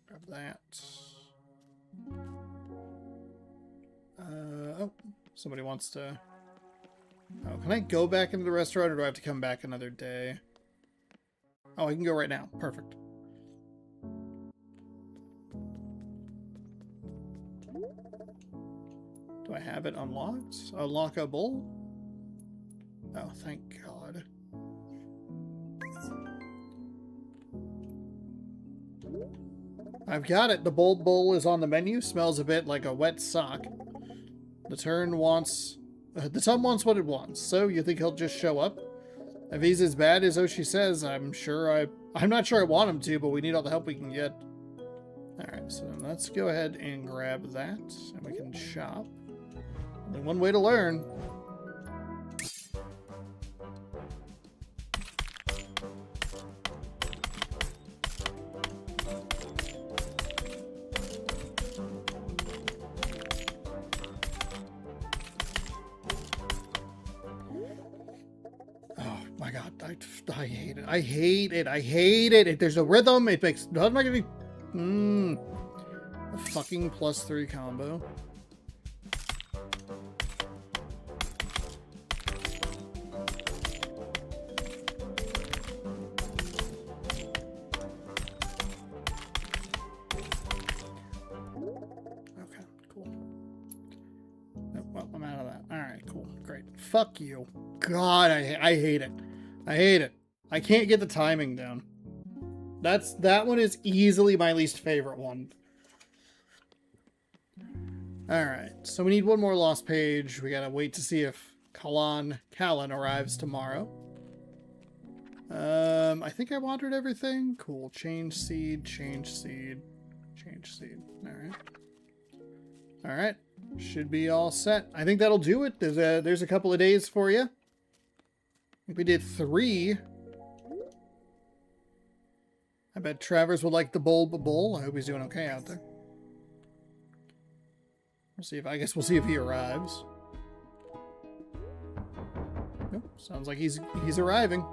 Grab that. Oh, somebody wants to... Oh, can I go back into the restaurant, or do I have to come back another day? Oh, I can go right now. Perfect. Do I have it unlocked? Unlockable? Oh, thank God. I've got it. The bulb bowl is on the menu. Smells a bit like a wet sock. The tub wants what it wants. So you think he'll just show up? If he's as bad as Oshi says, I'm not sure I want him to, but we need all the help we can get. Alright, so let's go ahead and grab that, and we can shop. Only one way to learn. Oh my God, I hate it. I hate it. I hate it. There's a rhythm. It makes... How am I going to... A fucking +3 combo. Okay, cool. Oh, well, I'm out of that. Alright, cool. Great. Fuck you. God, I hate it. I hate it. I can't get the timing down. That one is easily my least favorite one. Alright, so we need one more lost page. We gotta wait to see if Callan arrives tomorrow. I think I wandered everything. Cool. Change seed, change seed, change seed. Alright. Alright. Should be all set. I think that'll do it. There's a couple of days for you. I think we did 3. I bet Travers would like the bulb bowl. I hope he's doing okay out there. We'll see if... I guess we'll see if he arrives. Nope, sounds like he's arriving.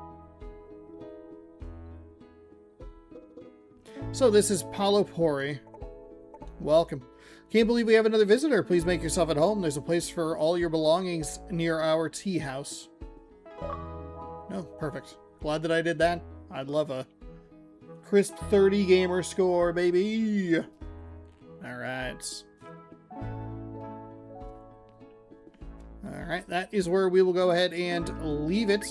So this is Palopori. Welcome. Can't believe we have another visitor. Please make yourself at home. There's a place for all your belongings near our tea house. No, perfect. Glad that I did that. I'd love a crisp 30 gamer score, baby. Alright. Alright, that is where we will go ahead and leave it.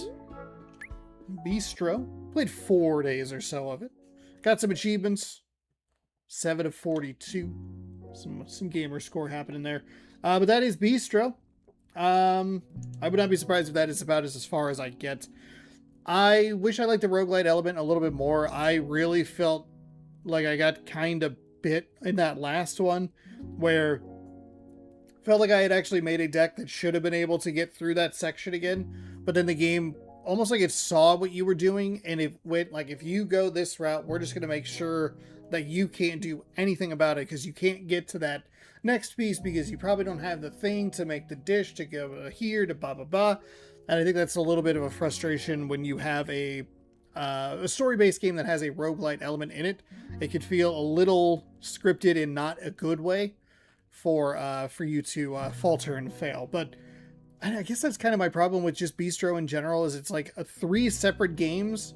Beastro. Played 4 days or so of it. Got some achievements. 7 of 42. Some gamer score happening there. But that is Beastro. I would not be surprised if that is about as far as I get. I wish I liked the roguelite element a little bit more. I really felt like I got kind of bit in that last one, where felt like I had actually made a deck that should have been able to get through that section again, but then the game almost like it saw what you were doing, and it went like, if you go this route, we're just going to make sure that you can't do anything about it, because you can't get to that next piece because you probably don't have the thing to make the dish to go here to blah blah blah. And I think that's a little bit of a frustration when you have a story-based game that has a roguelite element in it. It could feel a little scripted in not a good way for you to falter and fail. But I guess that's kind of my problem with just Beastro in general, is it's like 3 separate games: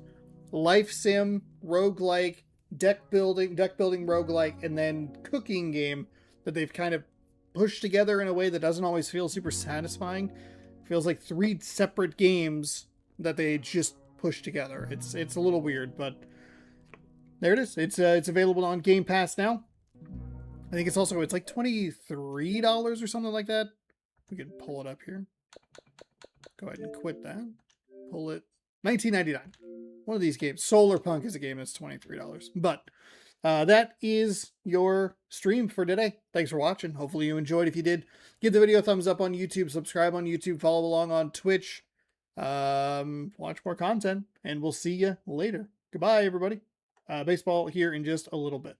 life sim, roguelike, deck building roguelike, and then cooking game that they've kind of pushed together in a way that doesn't always feel super satisfying. Feels like 3 separate games that they just pushed together. It's a little weird, but there it is. It's available on Game Pass now. I think it's like $23 or something like that. We can pull it up here. Go ahead and quit that. Pull it $19.99. One of these games. Solar Punk is a game that's $23. But that is your stream for today. Thanks for watching. Hopefully you enjoyed. If you did, give the video a thumbs up on YouTube, subscribe on YouTube, follow along on Twitch, watch more content, and we'll see you later. Goodbye, everybody. Baseball here in just a little bit.